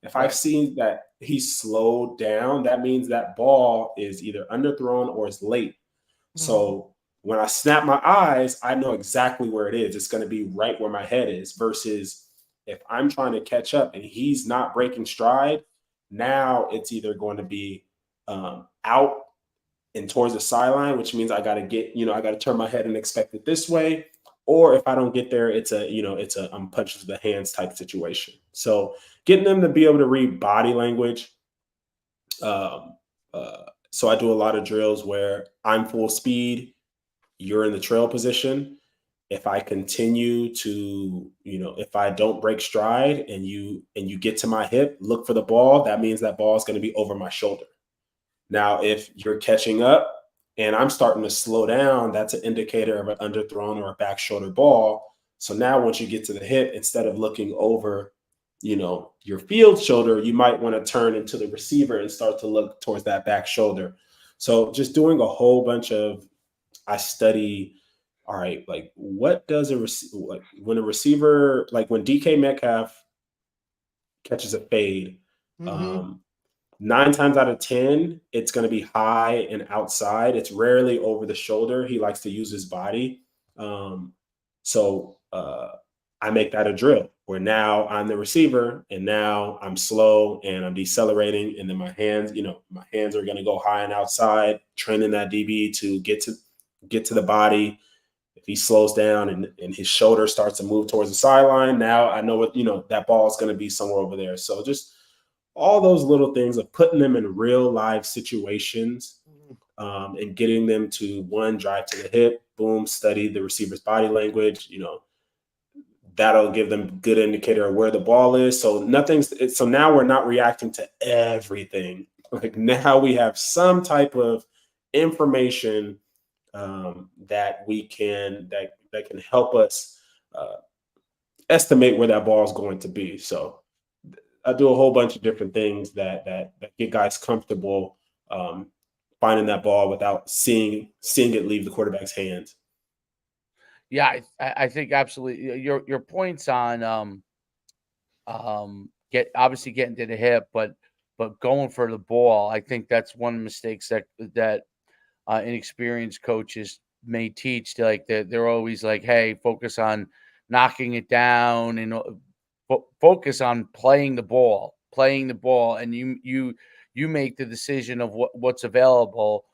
If I see that he's slowed down, that means that ball is either underthrown or is late. Mm-hmm. So when I snap my eyes, I know exactly where it is. It's going to be right where my head is, versus if I'm trying to catch up and he's not breaking stride, Now it's either going to be out and towards the sideline, which means I got to turn my head and expect it this way. Or if I don't get there, it's a I'm punches to the hands type situation. So getting them to be able to read body language. Um, so I do a lot of drills where I'm full speed, you're in the trail position. If I continue to, if I don't break stride and you get to my hip, look for the ball, that means that ball is going to be over my shoulder. Now, if you're catching up and I'm starting to slow down, that's an indicator of an underthrown or a back shoulder ball. So now once you get to the hip, instead of looking over, your field shoulder, you might want to turn into the receiver and start to look towards that back shoulder. So just doing a whole bunch of, I study, all right, like what does when a receiver, like when DK Metcalf catches a fade, Mm-hmm. 9 times out of 10, it's going to be high and outside. It's rarely over the shoulder. He likes to use his body. So I make that a drill where now I'm the receiver and now I'm slow and I'm decelerating. And then my hands are going to go high and outside, training that DB to get to the body. If he slows down and his shoulder starts to move towards the sideline, now I know that ball is going to be somewhere over there. So just all those little things of putting them in real live situations, and getting them to drive to the hip, boom, study the receiver's body language, that'll give them a good indicator of where the ball is. So now we're not reacting to everything. Like now we have some type of information that can help us estimate where that ball is going to be. So I do a whole bunch of different things that get guys comfortable finding that ball without seeing it leave the quarterback's hands. Yeah, I think absolutely your points on getting to the hip, but going for the ball. I think that's one of the mistakes that inexperienced coaches may teach. They're always like, hey, focus on knocking it down and focus on playing the ball, and you make the decision of what's available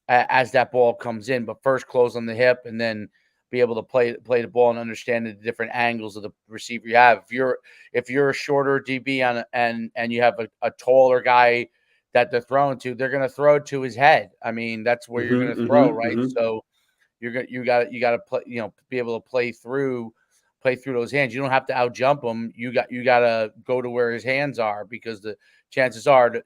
as that ball comes in. But first, close on the hip, and then be able to play the ball and understand the different angles of the receiver you have. If you're a shorter DB and you have a taller guy that they're throwing to, they're going to throw it to his head. I mean, that's where you're going to throw, right? So you got to play, be able to play through those hands. You don't have to out jump him. You got to go to where his hands are, because the chances are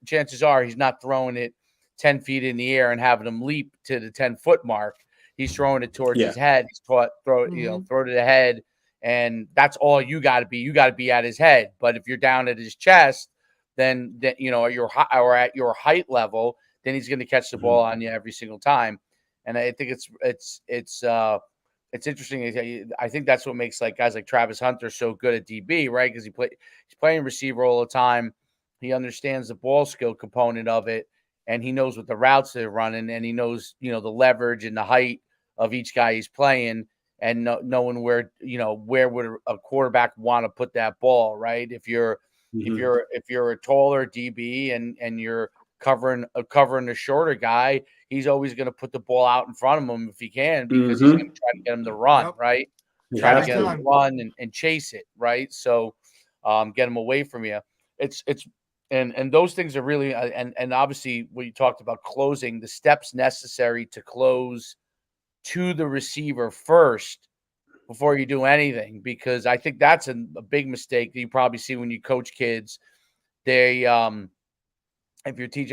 he's not throwing it 10 feet in the air and having him leap to the 10-foot mark. He's throwing it towards his head. He's throw to the head, and that's all you got to be. You got to be at his head. But if you're down at his chest, then at your height level, then he's going to catch the ball on you every single time. And I think it's interesting. I think that's what makes guys like Travis Hunter so good at DB, right? Because he's playing receiver all the time. He understands the ball skill component of it, and he knows what the routes they're running, and he knows the leverage and the height of each guy he's playing, and knowing where would a quarterback want to put that ball, right? If you're a taller DB and you're covering a shorter guy, he's always going to put the ball out in front of him if he can, because he's going to try to get him to run, right? Try to get him to run and chase it, right? So get him away from you. And those things are really and obviously what you talked about, closing, the steps necessary to close to the receiver first before you do anything, because I think that's a big mistake that you probably see when you coach kids. They if you teach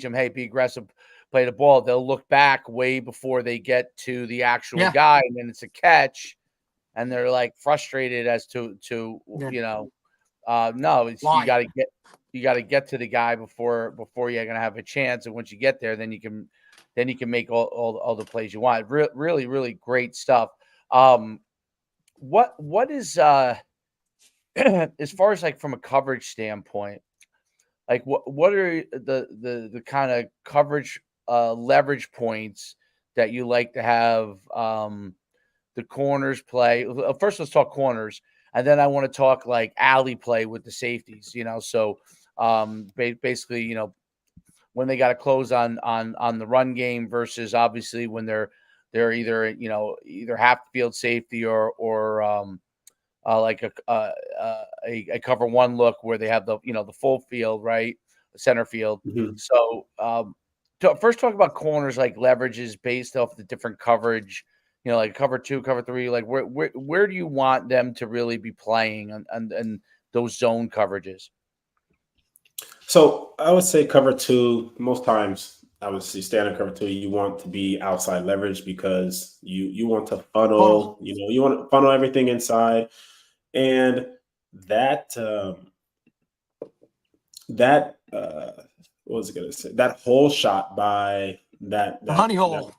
them, hey, be aggressive, play the ball, they'll look back way before they get to the actual guy, and then it's a catch, and they're like frustrated as to no, it's you got to get to the guy before you're gonna have a chance, and once you get there, then you can make all the plays you want. Really, really great stuff. What is as far as from a coverage standpoint, what are the kind of coverage leverage points that you like to have the corners play? First, let's talk corners. and then I want to talk like alley play with the safeties. So basically, when they got to close on the run game versus obviously when they're either half field safety or like a cover one look where they have the full field, right, the center field. Mhm. So first talk about corners, like leverages based off the different coverage, like cover 2, cover 3, like where do you want them to really be playing and those zone coverages? So I would say cover 2, most times I would say standard cover 2, you want to be outside leverage because you want to Funnel. funnel, you want to funnel everything inside. And that what was I gonna say? That hole shot by The honey hole.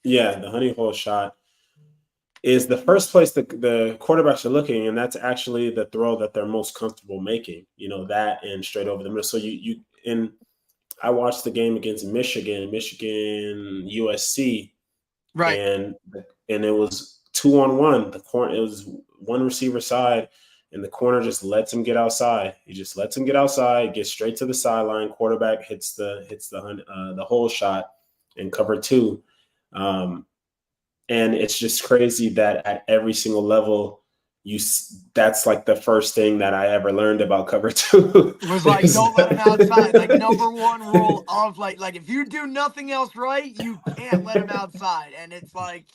the honey hole shot is the first place the quarterbacks are looking, and that's actually the throw that they're most comfortable making. That and straight over the middle. So I watched the game against Michigan, USC, Right. and it was 2-on-1. It was one receiver side, and the corner just lets him get outside. He just lets him get outside, gets straight to the sideline. Quarterback hits the hole shot in cover 2. And it's just crazy that at every single level, that's like the first thing that I ever learned about cover 2. It was like, don't let him outside. Like number one rule of like if you do nothing else right, you can't let him outside. And it's like,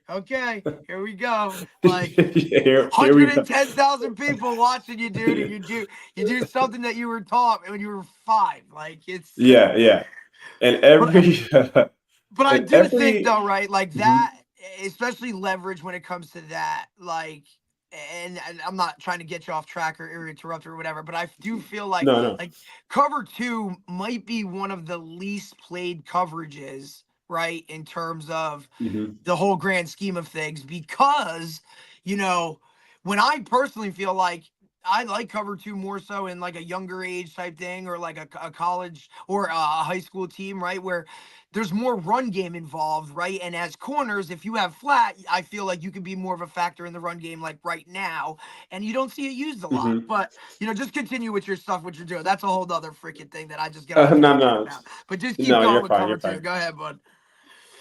okay, here we go. Like here we go. 110,000 people watching you, dude, and you do something that you were taught when you were 5. Like it's Yeah. And every but I and do think every though, right? Like Mhm. that, especially leverage when it comes to that, like. And I'm not trying to get you off track or interrupt or whatever, but I do feel like No. cover 2 might be one of the least played coverages, right, in terms of Mhm. the whole grand scheme of things, because when I personally feel like I like cover 2 more so in like a younger age type thing, or like a college or a high school team, right, where there's more run game involved, right? And as corners, if you have flat, I feel like you can be more of a factor in the run game, like right now, and you don't see it used a lot. Mhm. But just continue with your stuff, what you're doing. That's a whole other freaking thing that I just get on a No, tangent no, about. But just keep no. going You're with fine. cover You're 2. fine. Go ahead, bud.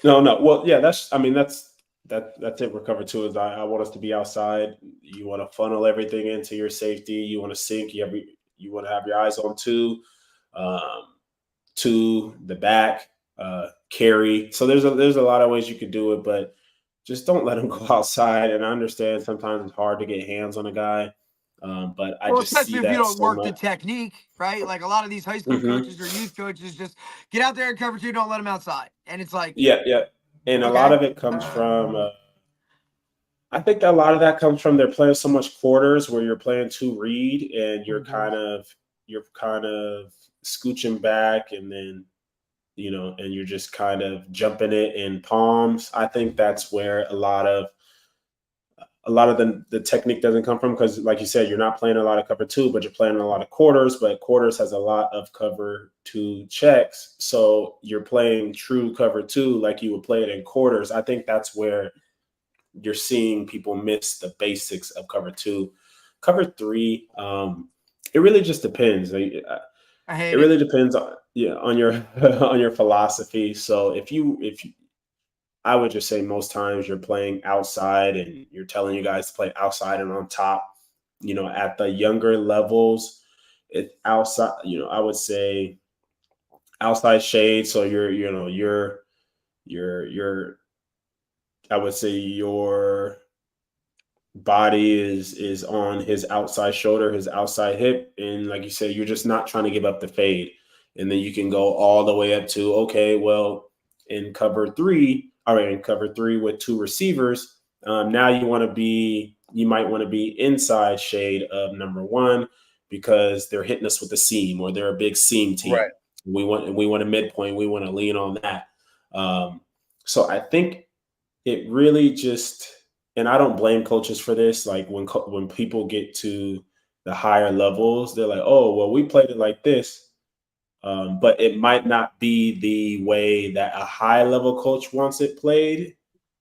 No. Well, yeah. That's it. For cover 2 is I want us to be outside. You want to funnel everything into your safety. You want to sink. You want to have your eyes on 2, um, 2 the back, carry. So there's a lot of ways you could do it, but just don't let them go outside. And I understand sometimes it's hard to get hands on a guy, but I Well, just see especially if you that don't so work the much. technique, right? Like a lot of these high school Mhm. coaches or youth coaches just get out there and cover 2, don't let them outside. And it's like, Yeah. And a lot okay. of it comes from. I think a lot of that comes from they're playing so much quarters where you're playing 2 read and you're kind of scooching back, and then and you're just kind of jumping it in palms. I think that's where a lot of the technique doesn't come from, because like you said, you're not playing a lot of cover 2, but you're playing a lot of quarters. But quarters has a lot of cover 2 checks, so you're playing true cover 2 like you would play it in quarters. I think that's where you're seeing people miss the basics of cover 2. Cover 3, it really just depends. I It hate it. really depends on your on your philosophy. So if you I would just say most times you're playing outside and you're telling you guys to play outside and on top. At the younger levels, it outside. I would say outside shade. So you're I would say your body is on his outside shoulder, his outside hip, and like you said, you're just not trying to give up the fade. And then you can go all the way up to, okay, well, in cover 3, all right, in cover 3 with 2 receivers, now you might want to be inside shade of number 1, because they're hitting us with a seam, or they're a big seam team. Right. We want a midpoint. We want to lean on that. So I think it really just, and I don't blame coaches for this. Like when people get to the higher levels, they're like, oh, well, we played it like this. But it might not be the way that a high level coach wants it played.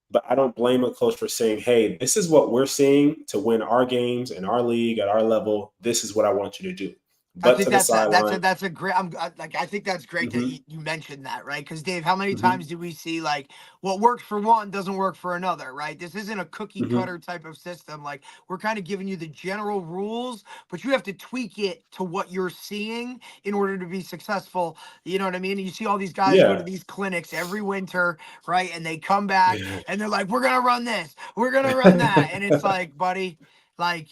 But I don't blame a coach for saying, hey, this is what we're seeing to win our games in our league at our level. This is what I want you to do. I But think to the sideline. that's a great. I think that's great that Mhm, you mentioned that, right? Because Dave, how many mhm, times do we see like what works for one doesn't work for another, right? This isn't a cookie mhm. cutter type of system. Like we're kind of giving you the general rules, but you have to tweak it to what you're seeing in order to be successful. You know what I mean? You see all these guys go to Yeah. these clinics every winter, right? And they come back and they're like, "We're gonna run this, we're gonna run that," and it's like, buddy, like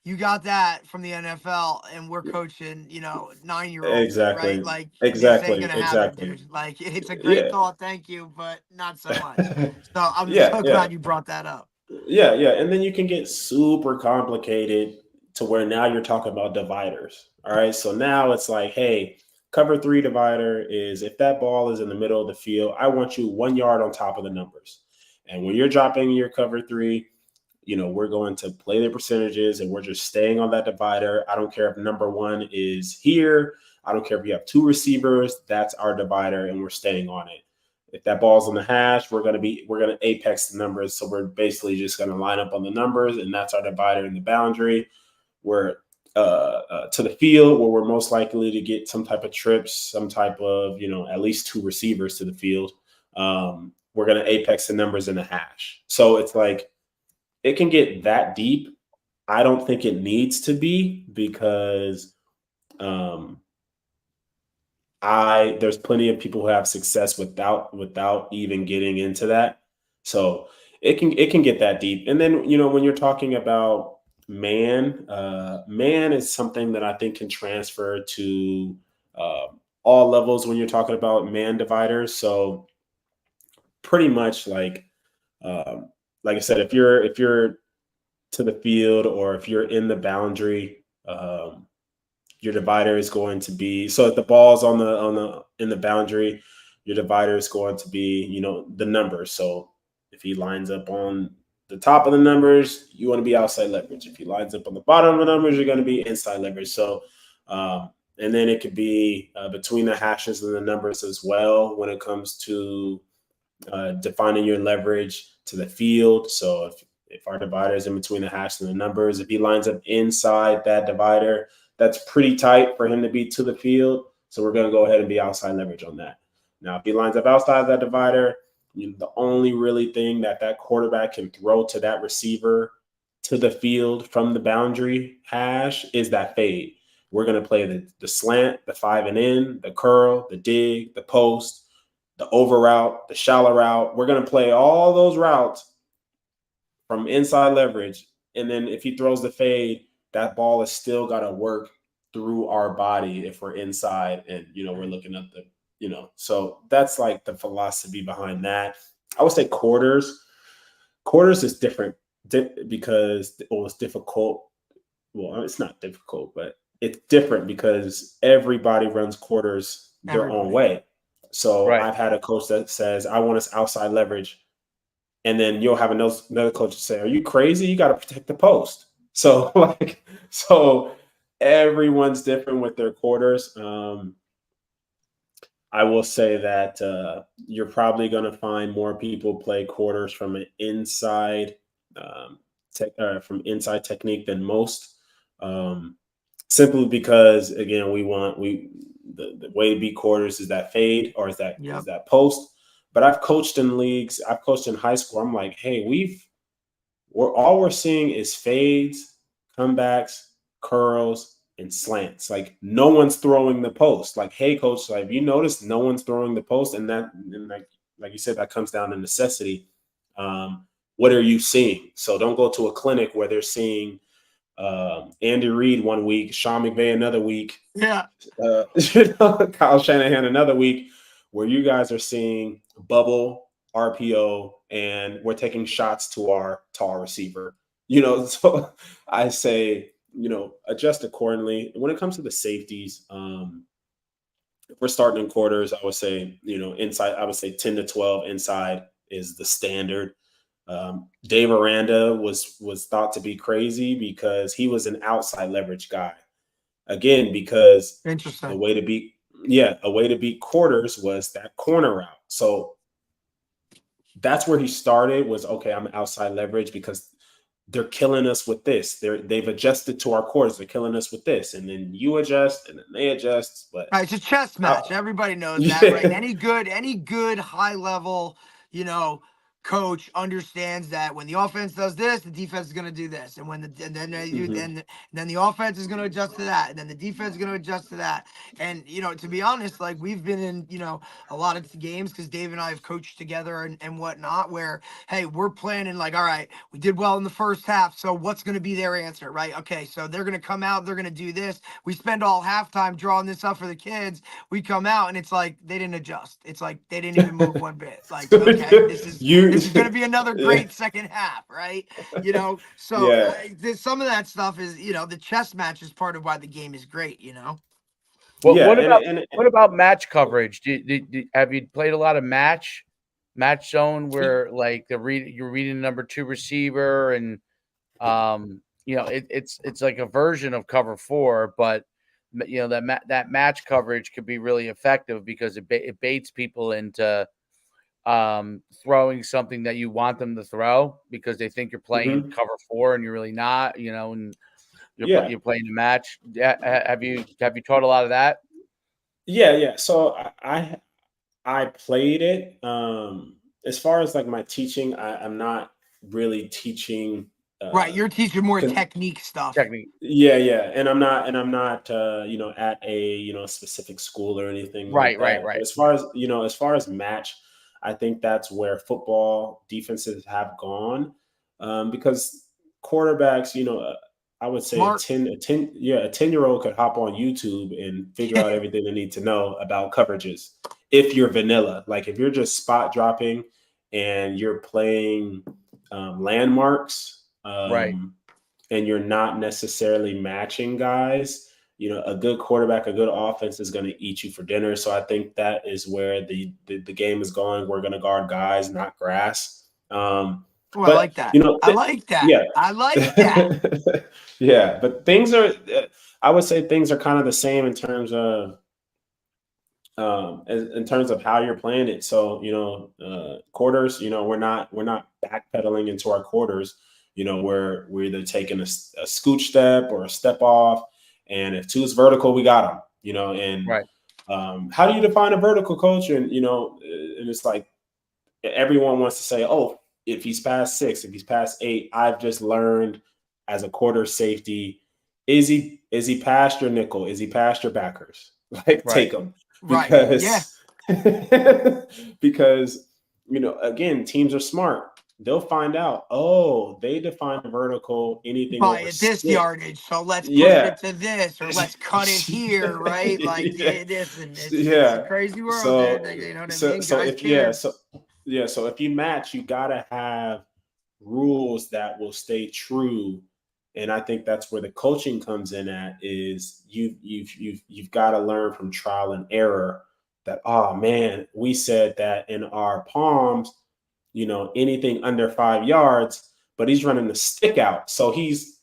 you got that from the NFL and we're coaching, 9-year-olds, right? Exactly. Like this ain't Exactly. gonna happen, Exactly. dude. Like it's a great Yeah. thought, thank you, but not so much. So I'm Yeah. so Yeah. glad you brought that up. Yeah, yeah. And then you can get super complicated to where now you're talking about dividers. All right. So now it's like, hey, cover three divider is if that ball is in the middle of the field, I want you 1 yard on top of the numbers. And when you're dropping your cover three, we're going to play the percentages and we're just staying on that divider. I don't care if number one is here. I don't care if you have two receivers. That's our divider and we're staying on it. If that ball's on the hash, we're gonna apex the numbers. So we're basically just gonna line up on the numbers, and that's our divider in the boundary. We're to the field where we're most likely to get some type of trips, some type of at least two receivers to the field. We're gonna apex the numbers in the hash. So it's like it can get that deep. I don't think it needs to be because um, there's plenty of people who have success without even getting into that. So it can get that deep. And then when you're talking about man is something that I think can transfer to uh, all levels when you're talking about man dividers. So pretty much like I said, if you're to the field or if you're in the boundary, your divider is going to be so if the ball's on the in the boundary, your divider is going to be the numbers. So if he lines up on the top of the numbers, you want to be outside leverage. If he lines up on the bottom of the numbers, you're going to be inside leverage. So and then it could be between the hashes and the numbers as well when it comes to defining your leverage to the field. So if our divider is in between the hash and the numbers, if he lines up inside that divider, that's pretty tight for him to be to the field. So we're going to go ahead and be outside leverage on that. Now, if he lines up outside that divider, the only really thing that quarterback can throw to that receiver to the field from the boundary hash is that fade. We're going to play the slant, the 5 and in, the curl, the dig, the post, the over route, the shallow route. We're going to play all those routes from inside leverage. And then if he throws the fade, that ball is still got to work through our body if we're inside and, we're looking at so that's like the philosophy behind that. I would say quarters. Quarters is different because it was difficult. Well, it's not difficult, but it's different because everybody runs quarters their own Everybody. way. So Right. I've had a coach that says, I want us outside leverage. And then you'll have another coach say, are you crazy? You got to protect the post. So so everyone's different with their quarters. I will say that you're probably going to find more people play quarters from an inside from inside technique than most. Um, Simply because again the way to beat quarters is that fade or is Yep. that post. But I've coached in leagues, I've coached in high school. I'm like, hey, we're seeing is fades, comebacks, curls, and slants. Like no one's throwing the post. Like, hey, coach, like you notice no one's throwing the post, and like you said, that comes down to necessity. What are you seeing? So don't go to a clinic where they're seeing Andy Reid one week, Sean McVay another week, Yeah. Kyle Shanahan another week, where you guys are seeing bubble, RPO, and we're taking shots to our tall receiver. So I say, adjust accordingly. When it comes to the safeties, if we're starting in quarters, I would say, inside, I would say 10 to 12 inside is the standard. Dave Aranda was thought to be crazy because he was an outside leverage guy. Again, because Interesting. a way to beat quarters was that corner route. So that's where he started, was, okay, I'm outside leverage because they're killing us with this. They've adjusted to our quarters. They're killing us with this. And then you adjust and then they adjust. But Right, it's a chess match. Everybody knows that, right? yeah. And any good high level, coach understands that when the offense does this, the defense is going to do this, and then the offense is going to adjust to that, and then the defense is going to adjust to that. And to be honest, like, we've been in a lot of games because Dave and I have coached together and whatnot, where, hey, we're planning like, all right, we did well in the first half, so what's going to be their answer, right? Okay, so they're going to come out, they're going to do this. We spend all halftime drawing this up for the kids. We come out and it's like they didn't adjust. It's like they didn't even move one bit. Like, okay, this is going to be another great second half, right? So Yeah. some of that stuff is, the chess match is part of why the game is great. Well, Yeah. what about match coverage? Have you played a lot of match zone where like you're reading number 2 receiver, and it's like a version of cover 4, but that match coverage could be really effective because it baits people into throwing something that you want them to throw because they think you're playing cover 4 and you're really not, and you're playing a match. Have you taught a lot of that? Yeah. So I played it. As far as like my teaching, I'm not really teaching. Right, you're teaching more technique stuff. Technique. Yeah, and I'm not at a specific school or anything like that. Right. But as far as match, I think that's where football defenses have gone, because quarterbacks, I would say Smart. a 10-year-old could hop on YouTube and figure out everything they need to know about coverages. If you're vanilla, like if you're just spot dropping and you're playing landmarks, Right. and you're not necessarily matching guys, a good quarterback, a good offense is going to eat you for dinner. So I think that is where the game is going. We're going to guard guys, not grass. I like that. I like that. Yeah. I like that. Yeah. But I would say things are kind of the same in terms of how you're playing it. So, quarters, we're not backpedaling into our quarters. We're either taking a scooch step or a step off. And if 2 is vertical, we got them, and Right. How do you define a vertical, coach? And, and it's like, everyone wants to say, oh, if he's past 6, if he's past 8, I've just learned as a quarter safety, is he past your nickel? Is he past your backers? Like, take him. Because, because, again, teams are smart. They'll find out, oh, they define vertical anything by over this 6 yardage, so let's push it to this, or let's cut it here, right? Like, it's a crazy world. So, you know what I mean? So if you match, you gotta have rules that will stay true. And I think that's where the coaching comes in at, is you've got to learn from trial and error that, oh man, we said that in our palms, anything under 5 yards, but he's running the stick out. So he's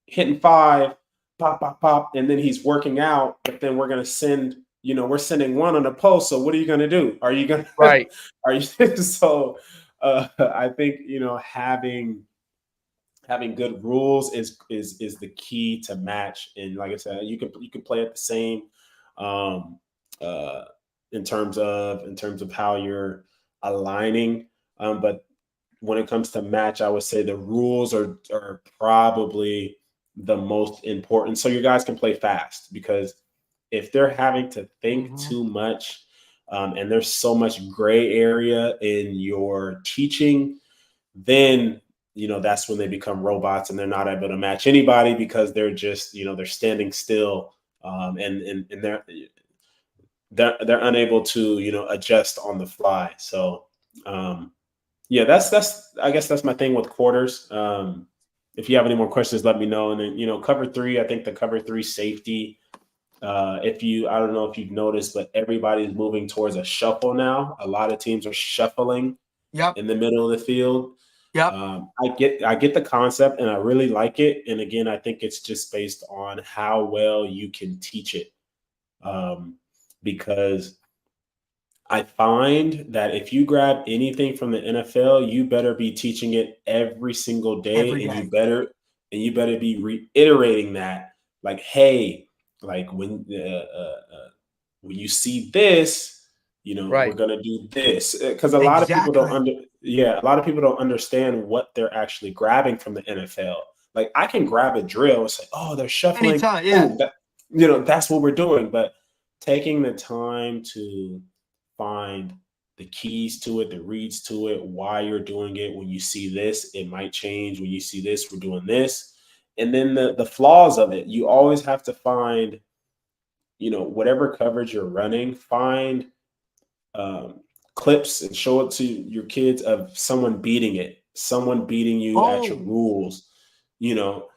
hitting 5, pop, pop, pop, and then he's working out, but then we're going to send, we're sending 1 on the post. So what are you going to do? Are you going to, right? Are you, so I think, having good rules is the key to match. And like I said, you can play it the same, in terms of how you're aligning. But when it comes to match, I would say the rules are probably the most important. So your guys can play fast, because if they're having to think too much, and there's so much gray area in your teaching, then that's when they become robots and they're not able to match anybody, because they're just they're standing still, and they're unable to adjust on the fly. So that's I guess that's my thing with quarters. If you have any more questions, let me know. And then cover 3, I think the cover 3 safety, I don't know if you've noticed, but everybody's moving towards a shuffle now. A lot of teams are shuffling in the middle of the field. I get the concept and I really like it. And again, I think it's just based on how well you can teach it. Because I find that if you grab anything from the NFL, you better be teaching it every single day, every and day. you better be reiterating that, like, hey, like when you see this, we're Right. gonna do this, because a lot of people don't Exactly. yeah, a lot of people don't understand what they're actually grabbing from the NFL. Like, I can grab a drill and say, oh, they're shuffling. Anytime. Yeah. Oh, that's what we're doing, but taking the time to find the keys to it, the reads to it, why you're doing it. When you see this, it might change. When you see this, we're doing this. And then the flaws of it, you always have to find, whatever coverage you're running, find um, clips and show it to your kids of someone beating it, someone beating you at your Oh, rules,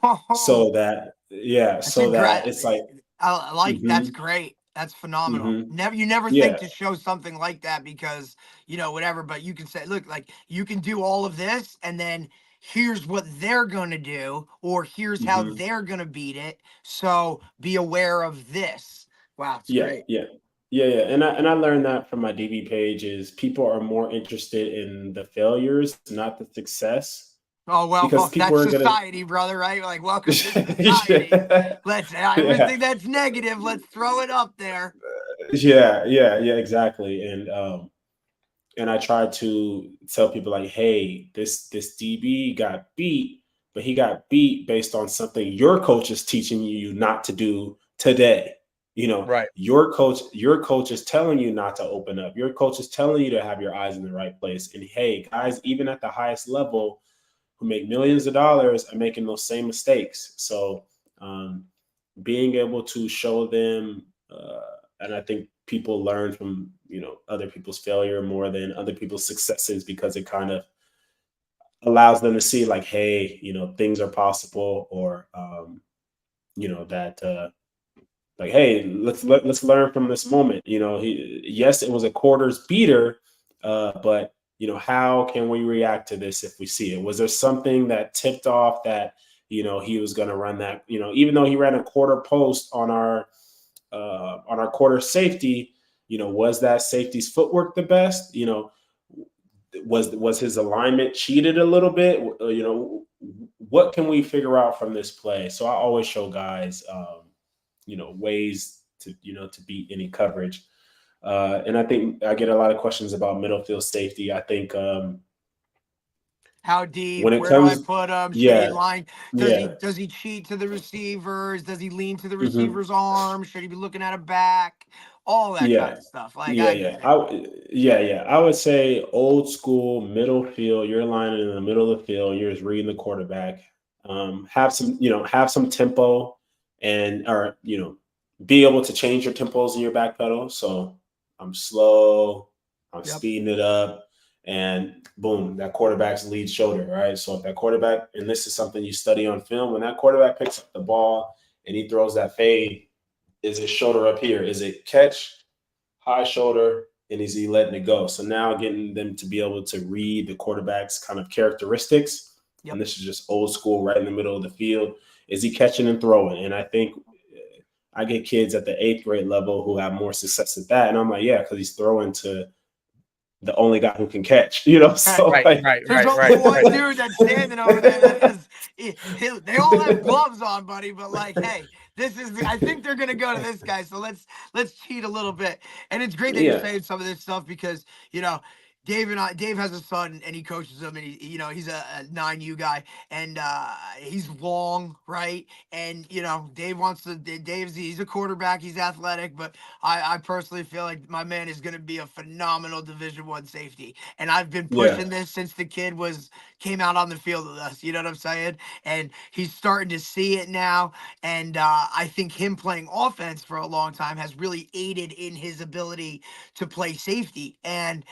oh, so that, yeah, that's a so great. that it's like, I like that's mm-hmm, great. That's phenomenal. mm-hmm, You never think yeah, to show something like that because whatever, but you can say, look, like you can do all of this, and then here's what they're gonna do, or here's how mm-hmm. they're gonna beat it. So be aware of this. Wow, it's Yeah, great. yeah, yeah. And I learned that from my DB page is people are more interested in the failures, not the success, Oh well, because people that's are gonna. society, brother, right? Like, welcome to society. Yeah, Let's yeah, everything that's negative, let's throw it up there. yeah, exactly. And I try to tell people, like, hey, this DB got beat, but he got beat based on something your coach is teaching you not to do today. Right. Your coach is telling you not to open up. Your coach is telling you to have your eyes in the right place. And hey, guys, even at the highest level, who make millions of dollars, are making those same mistakes. So um, being able to show them, and I think people learn from other people's failure more than other people's successes, because it kind of allows them to see, like, hey, things are possible, or that like, hey, let's learn from this moment. Yes, it was a quarters beater, but how can we react to this if we see it? Was there something that tipped off that he was going to run that? Even though he ran a quarter post on our quarter safety, was that safety's footwork the best? Was his alignment cheated a little bit? What can we figure out from this play? So I always show guys, ways to beat any coverage. And I think I get a lot of questions about middle field safety. I think How deep? when it Where do I comes, put him? Should he yeah, line? yeah, Does he cheat to the receivers? Does he lean to the hmm, receiver's arm? Should he be looking at a back? All that kind yeah, of stuff. Like yeah, I yeah. get it. Yeah. I would say old school middle field. You're lining in the middle of the field. You're just reading the quarterback. Have some tempo, and or be able to change your tempos in your back pedal. So I'm slow, I'm Yep. speeding it up, and boom, that quarterback's lead shoulder, right? So if that quarterback, and this is something you study on film, when that quarterback picks up the ball and he throws that fade, is his shoulder up here? Is it catch, high shoulder, and is he letting it go? So now getting them to be able to read the quarterback's kind of characteristics, and Yep. this is just old school, right in the middle of the field. Is he catching and throwing? And I think I get kids at the eighth grade level who have more success at that, and I'm like, yeah, because he's throwing to the only guy who can catch. Right. So Right. like, Right. There's Right. only Right. one Right. dude that's standing over there that is. They all have gloves on, buddy. But like, hey, this is. I think they're gonna go to this guy. So let's cheat a little bit. And it's great that you're yeah, saying some of this stuff because Dave has a son and he coaches him and he's a 9U guy and he's long, right? And Dave wants to Dave's he's a quarterback, he's athletic, but I personally feel like my man is going to be a phenomenal Division 1 safety. And I've been yeah, pushing this since the kid came out on the field with us, you know what I'm saying? And he's starting to see it now, and I think him playing offense for a long time has really aided in his ability to play safety. And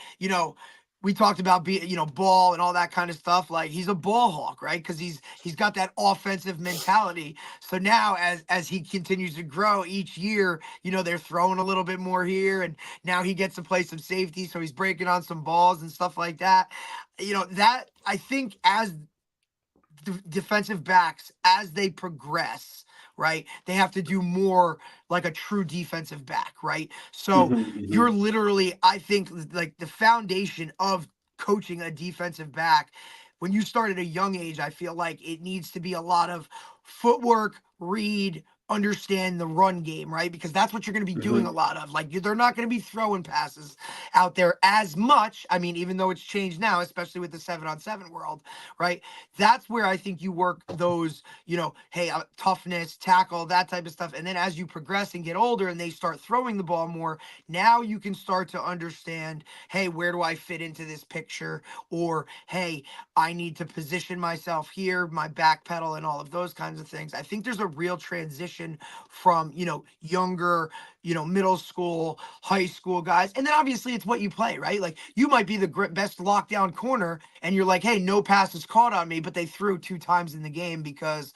we talked about ball and all that kind of stuff. Like he's a ball hawk, right? Because he's got that offensive mentality. So now as he continues to grow each year, they're throwing a little bit more here, and now he gets to play some safety, so he's breaking on some balls and stuff like that. That I think as defensive backs as they progress, right? They have to do more like a true defensive back, right? So Hmm. you're literally, I think, like the foundation of coaching a defensive back. When you start at a young age, I feel like it needs to be a lot of footwork, read, understand the run game, right? Because that's what you're going to be doing a Hmm. lot of. Like they're not going to be throwing passes out there as much. I mean, even though it's changed now, especially with the 7-on-7 world, right? That's where I think you work those, hey, toughness, tackle, that type of stuff. And then as you progress and get older and they start throwing the ball more, now you can start to understand, hey, where do I fit into this picture? Or, hey, I need to position myself here, my back pedal, and all of those kinds of things. I think there's a real transition from, younger, middle school, high school guys. And then obviously it's what you play, right? Like you might be the best lockdown corner and you're like, hey, no pass is caught on me, but they threw 2 times in the game because,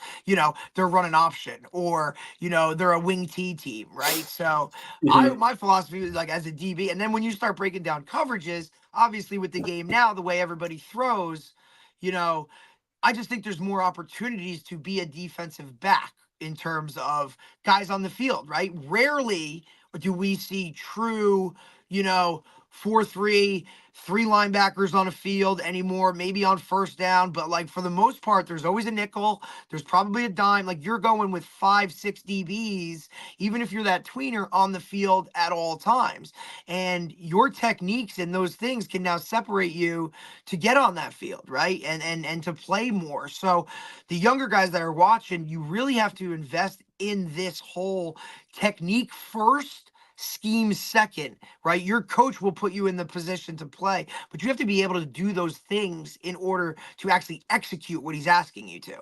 they're running option or, they're a wing T team, right? So Hmm. my philosophy is like as a DB. And then when you start breaking down coverages, obviously with the game now, the way everybody throws, you know, I just think there's more opportunities to be a defensive back in terms of guys on the field, right? Rarely do we see true, 4-3, three linebackers on a field anymore, maybe on first down. But like for the most part, there's always a nickel. There's probably a dime. Like you're going with 5-6 DBs, even if you're that tweener on the field at all times. And your techniques and those things can now separate you to get on that field, right? And to play more. So the younger guys that are watching, you really have to invest in this whole technique first, scheme second, right? Your coach will put you in the position to play, but you have to be able to do those things in order to actually execute what he's asking you to.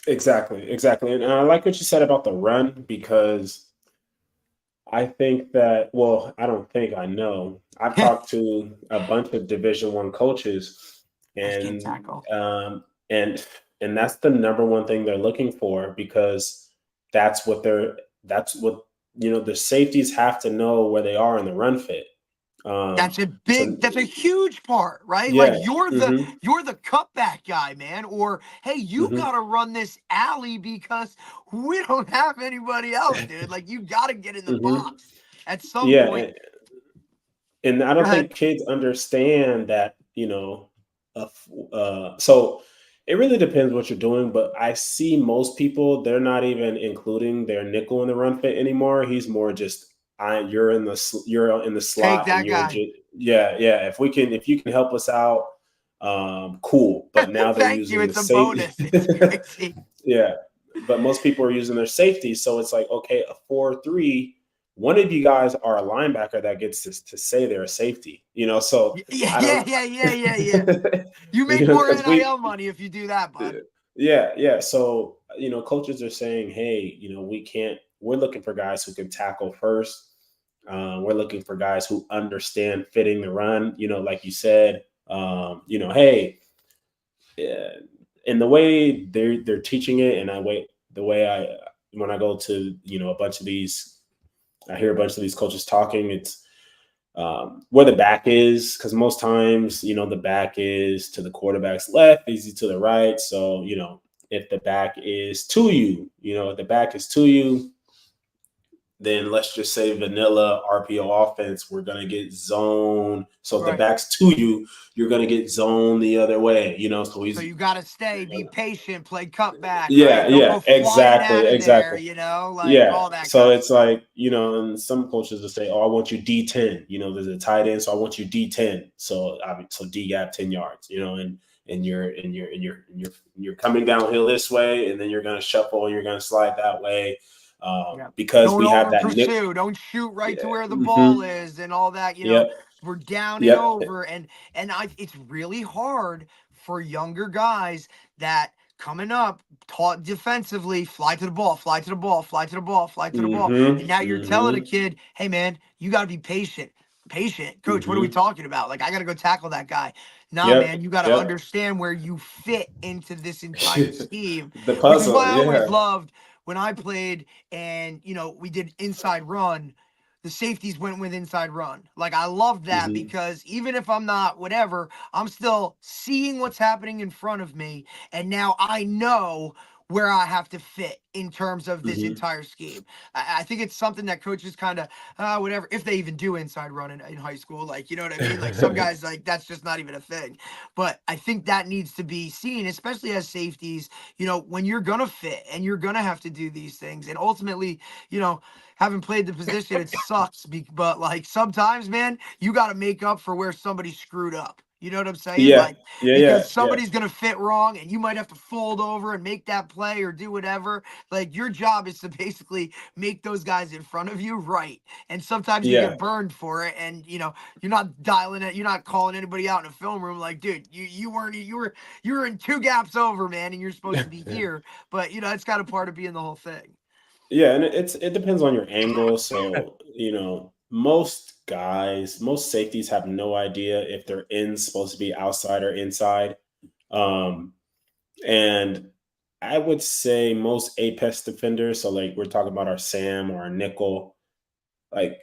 Exactly, exactly. And I like what you said about the run because I think that, well, I don't think I know. I've talked to a bunch of Division 1 coaches, Guys can't and tackle. um, and and that's the number one thing they're looking for because that's what they're that's what the safeties have to know where they are in the run fit. That's a So that's a huge part, right? Like yeah, you're the cutback guy, man. Or hey, you hmm. gotta run this alley because we don't have anybody else, dude. Like you gotta get in the Hmm. box at some Yeah, point. and I Go don't ahead. think kids understand that, so it really depends what you're doing, but I see most people, they're not even including their nickel in the run fit anymore. He's more just, you're in the Take slot and that you're guy. just, yeah. If you can help us out, cool. But now they're Thank you. using the It's a safety. bonus. It's crazy. Yeah. But most people are using their safety. So it's like, okay, a 4-3, one of you guys are a linebacker that gets to say they're a safety, so Yeah, I yeah, don't, yeah, yeah, yeah, yeah. You make more because NIL money if you do that, bud. yeah. So, coaches are saying, hey, we're looking for guys who can tackle first. We're looking for guys who understand fitting the run, like you said, hey, yeah, and the way they're teaching it, and the way when I go to a bunch of these, I hear a bunch of these coaches talking. It's where the back is, because most times the back is to the quarterback's left, easy to the right. So if the back is to you, if the back is to you, then let's just say vanilla RPO offense, we're going to get zone. So if the Right. back's to you, you're going to get zone the other way, so So he's, you got to stay, be patient, play cutback, right? Don't yeah, go flying out exactly, of there, exactly. like Yeah. all that So kind of it's stuff. like, and some coaches will say, oh, I want you D10, there's a tight end. So I want you D10. So D gap 10 yards, and you're coming downhill this way, and then you're going to shuffle and you're going to slide that way. Yeah. Because Don't we have over that nick. pursue. Don't shoot right to Yeah. where the ball Hmm. is and all that, Yep. we're down and Yep. over. And it's really hard for younger guys that coming up taught defensively, fly to the ball, fly to the ball, fly to the ball, fly to the ball. And Hmm. now you're telling a Hmm. kid, hey man, you gotta be patient. Patient. Coach, what are we Hmm. talking about? Like I gotta go tackle that guy. Nah, Yep. man, you gotta Yep. understand where you fit into this entire scheme. The Which is puzzle. why I always Yeah. loved when I played and we did inside run, the safeties went with inside run. Like I love that Hmm. because even if I'm not whatever, I'm still seeing what's happening in front of me, and now I know where I have to fit in terms of this Hmm. entire scheme. I think it's something that coaches kind of, whatever, if they even do inside run in high school, like, you know what I mean? Like some guys, like, that's just not even a thing. But I think that needs to be seen, especially as safeties, when you're going to fit and you're going to have to do these things. And ultimately, having played the position, it sucks. But like sometimes, man, you got to make up for where somebody screwed up. You know what I'm saying? Yeah, Like, yeah, yeah, because yeah, somebody's going to fit wrong and you might have to fold over and make that play or do whatever. Like, your job is to basically make those guys in front of you right. And sometimes you yeah, get burned for it. And, you're not dialing it. You're not calling anybody out in a film room like, dude, you weren't, you were in two gaps over, man, and you're supposed to be here. But, it's kind of part of being the whole thing. yeah. And it depends on your angle. So most safeties have no idea if their end's supposed to be outside or inside. Um, and I would say most apex defenders. So like we're talking about our Sam or our nickel, like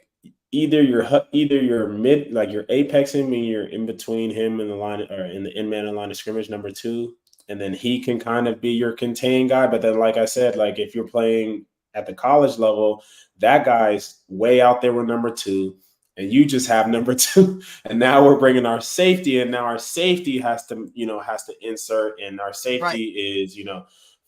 either you're mid, like you're apexing, meaning you're in between him and the line or in the end man and line of scrimmage, number two, and then he can kind of be your contain guy. But then, like I said, like if you're playing at the college level, that guy's way out there with number two, and you just have number two. And now we're bringing our safety, and now our safety has to insert, and our Right. safety is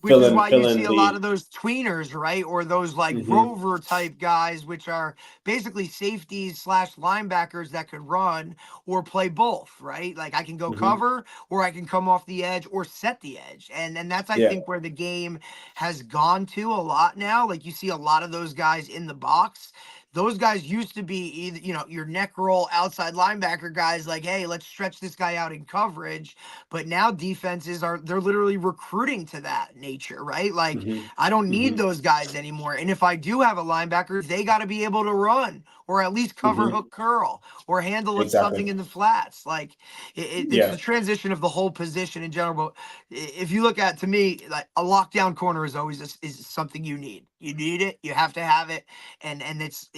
Which is filling why you see filling a lot the. of those tweeners, right? Or those like Hmm. rover type guys, which are basically safeties slash linebackers that could run or play both, right? Like I can go Hmm. cover or I can come off the edge or set the edge. And that's I Yeah. think where the game has gone to a lot now. Like you see a lot of those guys in the box. Those guys used to be either, your neck roll outside linebacker guys like, hey, let's stretch this guy out in coverage. But now defenses they're literally recruiting to that nature, right? Like Hmm. I don't need Hmm. those guys anymore. And if I do have a linebacker, they got to be able to run or at least cover Hmm. hook curl or handle something Exactly. in the flats. Like it's Yeah. the transition of the whole position in general. But if you look at, to me, like a lockdown corner is always is something you need. You need it. You have to have it. And it's,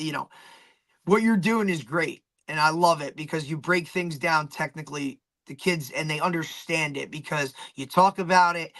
what you're doing is great. And I love it because you break things down technically, the kids, and they understand it because you talk about it,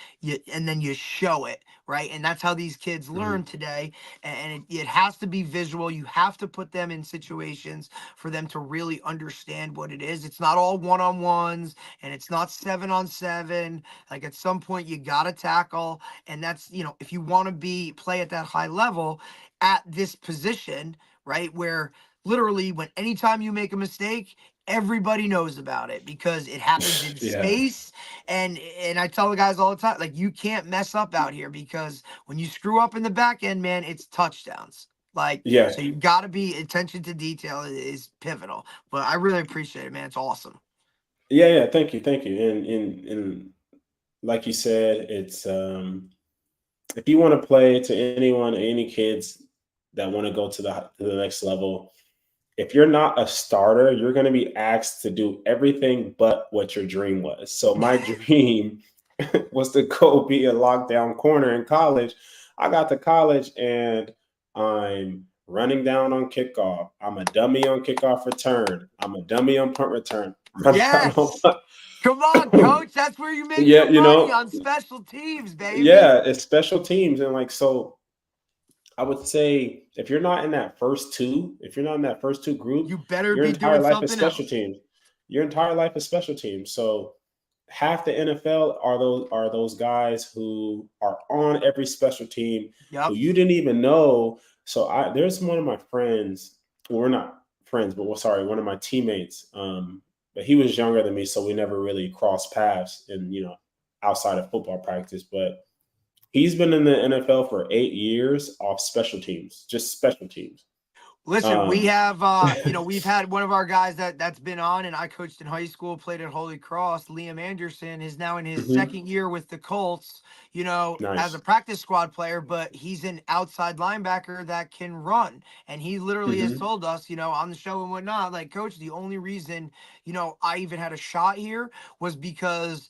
and then you show it, right? And that's how these kids learn Mhm. today. And it has to be visual. You have to put them in situations for them to really understand what it is. It's not all one-on-ones and it's not 7-on-7. Like at some point you got to tackle. And that's, if you want to play at that high level at this position, right? Where literally when anytime you make a mistake, everybody knows about it because it happens in Yeah. space. And I tell the guys all the time, like, you can't mess up out here because when you screw up in the back end, man, it's touchdowns. Like, Yeah. so you got to be, attention to detail is pivotal. But I really appreciate it, man. It's awesome. Yeah. Yeah. Thank you. Thank you. And like you said, it's if you want to play to anyone, any kids that want to go to the next level, if you're not a starter, you're going to be asked to do everything but what your dream was. So my dream was to go be a lockdown corner in college. I got to college and I'm running down on kickoff. I'm a dummy on kickoff return. I'm a dummy on punt return. Run down on Yes. Come on, coach. That's where you make yeah, your money, on special teams, baby. yeah, it's special teams and like so I would say if you're not in that first two group, You better your be entire doing life is something special else. teams. Your entire life is special teams. So half the NFL are those guys who are on every special team who Yep. you didn't even know. So there's one of my friends, well, we're not friends, but sorry, one of my teammates. But he was younger than me, so we never really crossed paths in outside of football practice. But he's been in the NFL for 8 years off special teams, just special teams. Listen, we Um, have we've had one of our guys that's been on, and I coached in high school, played at Holy Cross. Liam Anderson is now in his mhm, second year with the Colts, as a nice. practice squad player, but he's an outside linebacker that can run. And he literally has Hmm. told us, on the show and whatnot, like, coach, the only reason, I even had a shot here was because,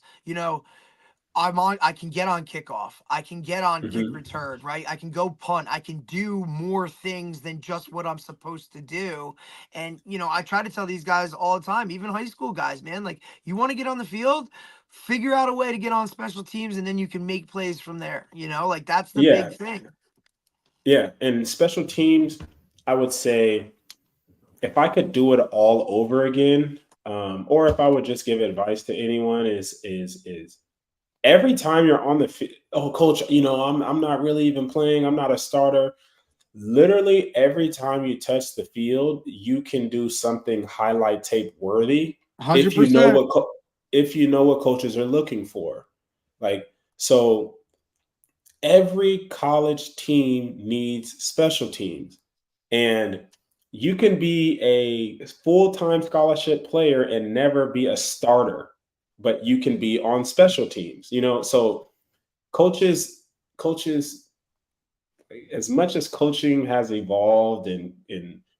I can get on kickoff. I can get on kick Mhm. return, right? I can go punt. I can do more things than just what I'm supposed to do. And, I try to tell these guys all the time, even high school guys, man, like, you want to get on the field, figure out a way to get on special teams, and then you can make plays from there. Like, that's the Yeah, big thing. yeah. And special teams, I would say, if I could do it all over again, or if I would just give advice to anyone, is every time you're on the field, oh, coach, I'm not really even playing. I'm not a starter. Literally every time you touch the field, you can do something highlight tape worthy if you know 100%. what coaches are looking for. Like, so every college team needs special teams, and you can be a full-time scholarship player and never be a starter, but you can be on special teams. So coaches, as much as coaching has evolved and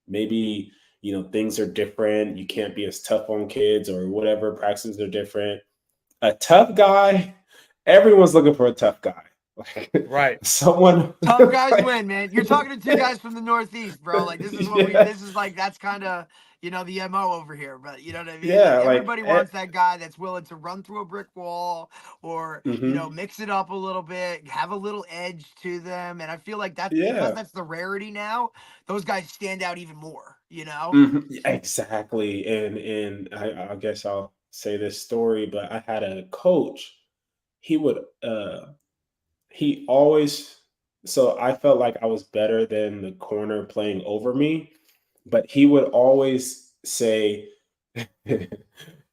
maybe things are different, you can't be as tough on kids or whatever, practices are different. A tough guy, everyone's looking for a tough guy. Like Right. someone Tough guys like, win, man. You're talking to two guys from the Northeast, bro. Like, this is yeah, this is like, that's kind of, the MO over here. But you know what I mean? Like, yeah, like everybody wants that guy that's willing to run through a brick wall or, mhm, mix it up a little bit, have a little edge to them. And I feel like that's because yeah. that's the rarity now. Those guys stand out even more. Mhm, yeah, exactly. And I guess I'll say this story, but I had a coach. He would he always so I felt like I was better than the corner playing over me, but he would always say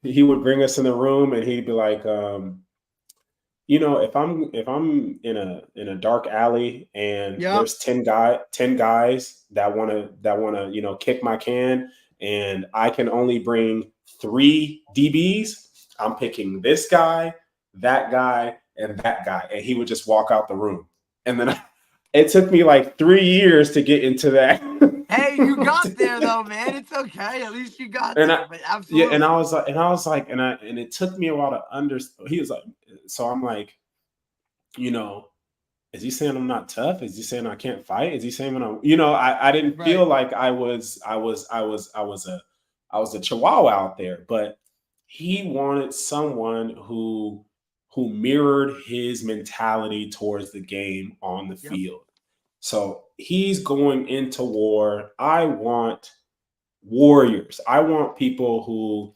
he would bring us in the room and he'd be like, if I'm in a dark alley and Yep. there's 10 guys that wanna kick my can, and I can only bring 3 DBs, I'm picking this guy, that guy, and that guy. And he would just walk out the room. And then it took me like 3 years to get into that. Hey, you got there though, man. It's okay. At least you got And there. But yeah, and absolutely. I was like, and it took me a while to understand. He was like, so I'm like, you know, is he saying I'm not tough? Is he saying I can't fight? Is he saying when I didn't feel Right. like I was a chihuahua out there, but he wanted someone who mirrored his mentality towards the game on the Yep. field. So he's going into war. I want warriors. I want people who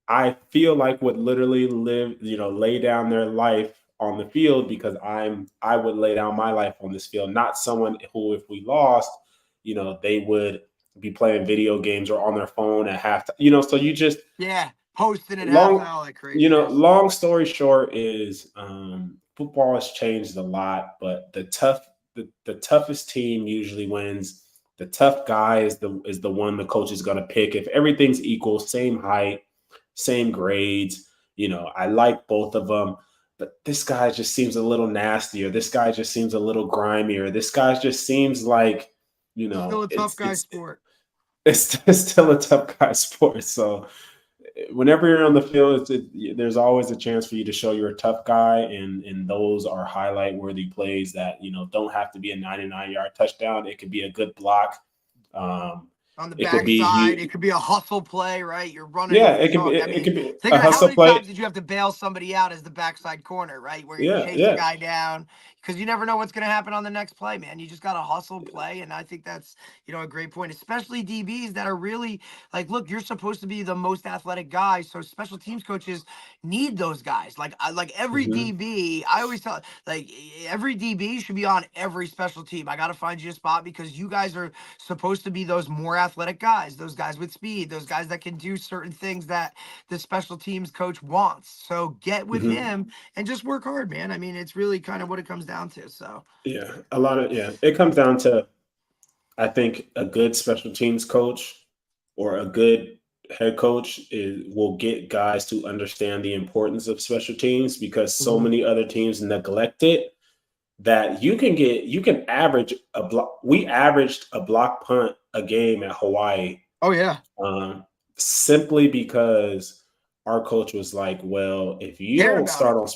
I feel like would literally lay down their life on the field, because I would lay down my life on this field, not someone who, if we lost, they would be playing video games or on their phone at halftime. So you just Yeah. Posting at long, halftime like craziness. long story short is football has changed a lot, but the toughest team usually wins. The tough guy is the one the coach is going to pick. If everything's equal, same height, same grades. I like both of them, but this guy just seems a little nastier. This guy just seems a little grimier. This guy just seems like, Still a tough it's guy sport. it's still a tough guy sport. So whenever you're on the field, there's always a chance for you to show you're a tough guy, and those are highlight worthy plays that don't have to be a 99-yard touchdown. It could be a good block. Um, On the it could be backside, you. it could be a hustle play, right? You're running Yeah, with it could be chalk. I it mean, could be think a of how hustle many play. times did you have to bail somebody out as the backside corner, right? Where you Yeah, chase a yeah. guy down because you never know what's going to happen on the next play, man. You just got to hustle play. And I think that's, a great point, especially DBs that are really like, look, you're supposed to be the most athletic guy. So special teams coaches need those guys. Like every Hmm. DB, I always tell, like, every DB should be on every special team. I got to find you a spot because you guys are supposed to be those more athletic guys, those guys with speed, those guys that can do certain things that the special teams coach wants. So get with Hmm. him and just work hard, man. I mean, it's really kind of what it comes down to. So Yeah, it comes down to, I think, a good special teams coach or a good head coach will get guys to understand the importance of special teams, because so Mhm. many other teams neglect it, that you can average a block. We averaged a block punt a game at Hawaii, Oh yeah. um, simply because our coach was like, well, if you Cared don't about it. start on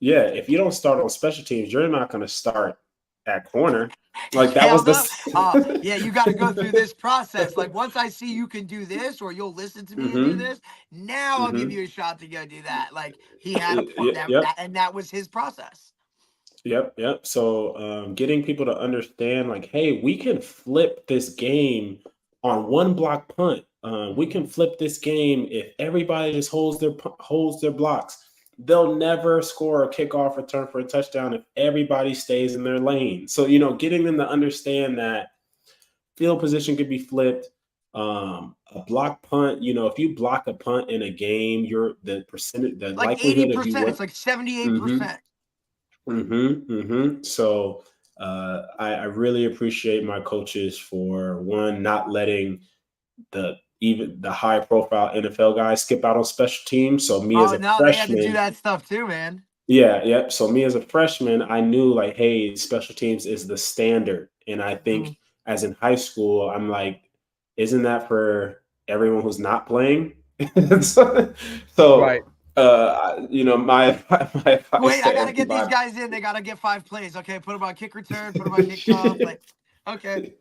if you don't start on special teams, you're not going to start at corner. Like that Hell was no. the Yeah, you got to go through this process. Like once I see you can do this, or you'll listen to me and do hmm this, now I'll give hmm you a shot to go do that. Like he had Yep. and that was his process. Yep. So getting people to understand, like, hey, we can flip this game on one block punt. We can flip this game if everybody just holds their blocks. They'll never score a kickoff return for a touchdown if everybody stays in their lane. So getting them to understand that field position could be flipped. A block punt, if you block a punt in a game, the Like likelihood of you 80%. win. It's like Mhm. 78%. So I really appreciate my coaches for one not letting even the high profile NFL guys skip out on special teams. So me as Oh a no, they had to do freshman, that stuff too, man. yeah. So me as a freshman, I knew like, hey, special teams is the standard, and I Mhm. think as in high school, I'm like, isn't that for everyone who's not playing? so, Right. so my my advice Wait, I to gotta get these everybody. guys in. They gotta get 5 plays. Okay, put them on kick return, put them on kickoff. Like, okay.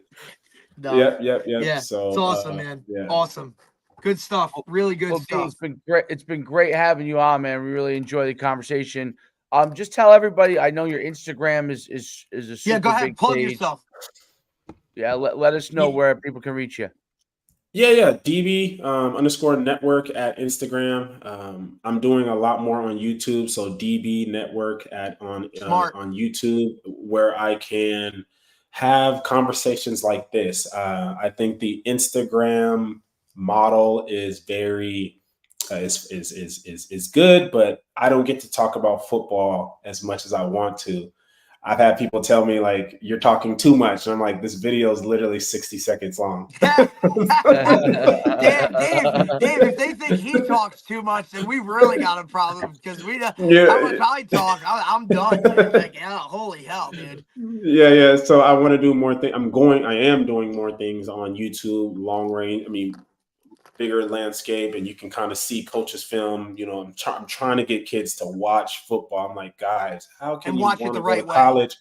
No. Yep. Yeah, it's So, awesome, man. yeah. Awesome. Good stuff. Well, Really good well, D, stuff. it's been great. It's been great having you on, man. We really enjoy the conversation. Just tell everybody. I know your Instagram is a Yeah, go super ahead. big Plug page. yourself. Yeah, let us know Yeah. where people can reach you. Yeah. DB underscore network at Instagram. I'm doing a lot more on YouTube. So DB network Smart. on YouTube, where I can have conversations like this. I think the Instagram model is very is good, but I don't get to talk about football as much as I want to. I've had people tell me like you're talking too much, and I'm like, this video is literally 60 seconds long. Dave, if they think he talks too much, then we really got a problem because we know how much Yeah. I talk. I'm done, dude. Like, yeah, holy hell, dude. Yeah. So I want to do more things. I am doing more things on YouTube, long range. I mean, bigger landscape, and you can kind of see coaches film. I'm trying to get kids to watch football. I'm like, guys, how can And you watch it want the to go to right way. college,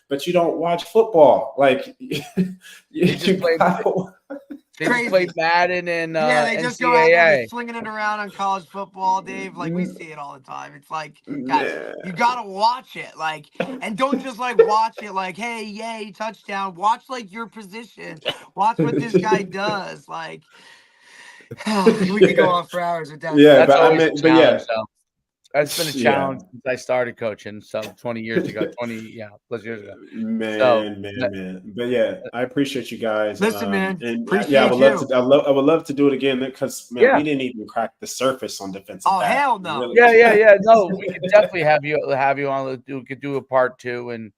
but you don't watch football? Like, They just you play. gotta. They just play Crazy. Madden and Yeah, they just go out there, they're NCAA. slinging it around on college football, Dave. Like, we see it all the time. It's like, guys, you Yeah. gotta watch it. Like, and don't just like watch it like, hey, yay, touchdown. Watch like your position. Watch what this guy does. Like, we could go Yeah. on for hours with that Yeah, stuff. That's but I always a meant, but challenge, yeah, though. That's been a yeah. challenge since I started coaching, so 20 years ago, 20 plus years ago. So Man. But yeah, I appreciate you guys. Listen, man, And yeah, appreciate you. I would love to do it again because man, yeah, we didn't even crack the surface on defensive Oh, back. hell no. Really. yeah. No, we could definitely have you on. We could do a part two and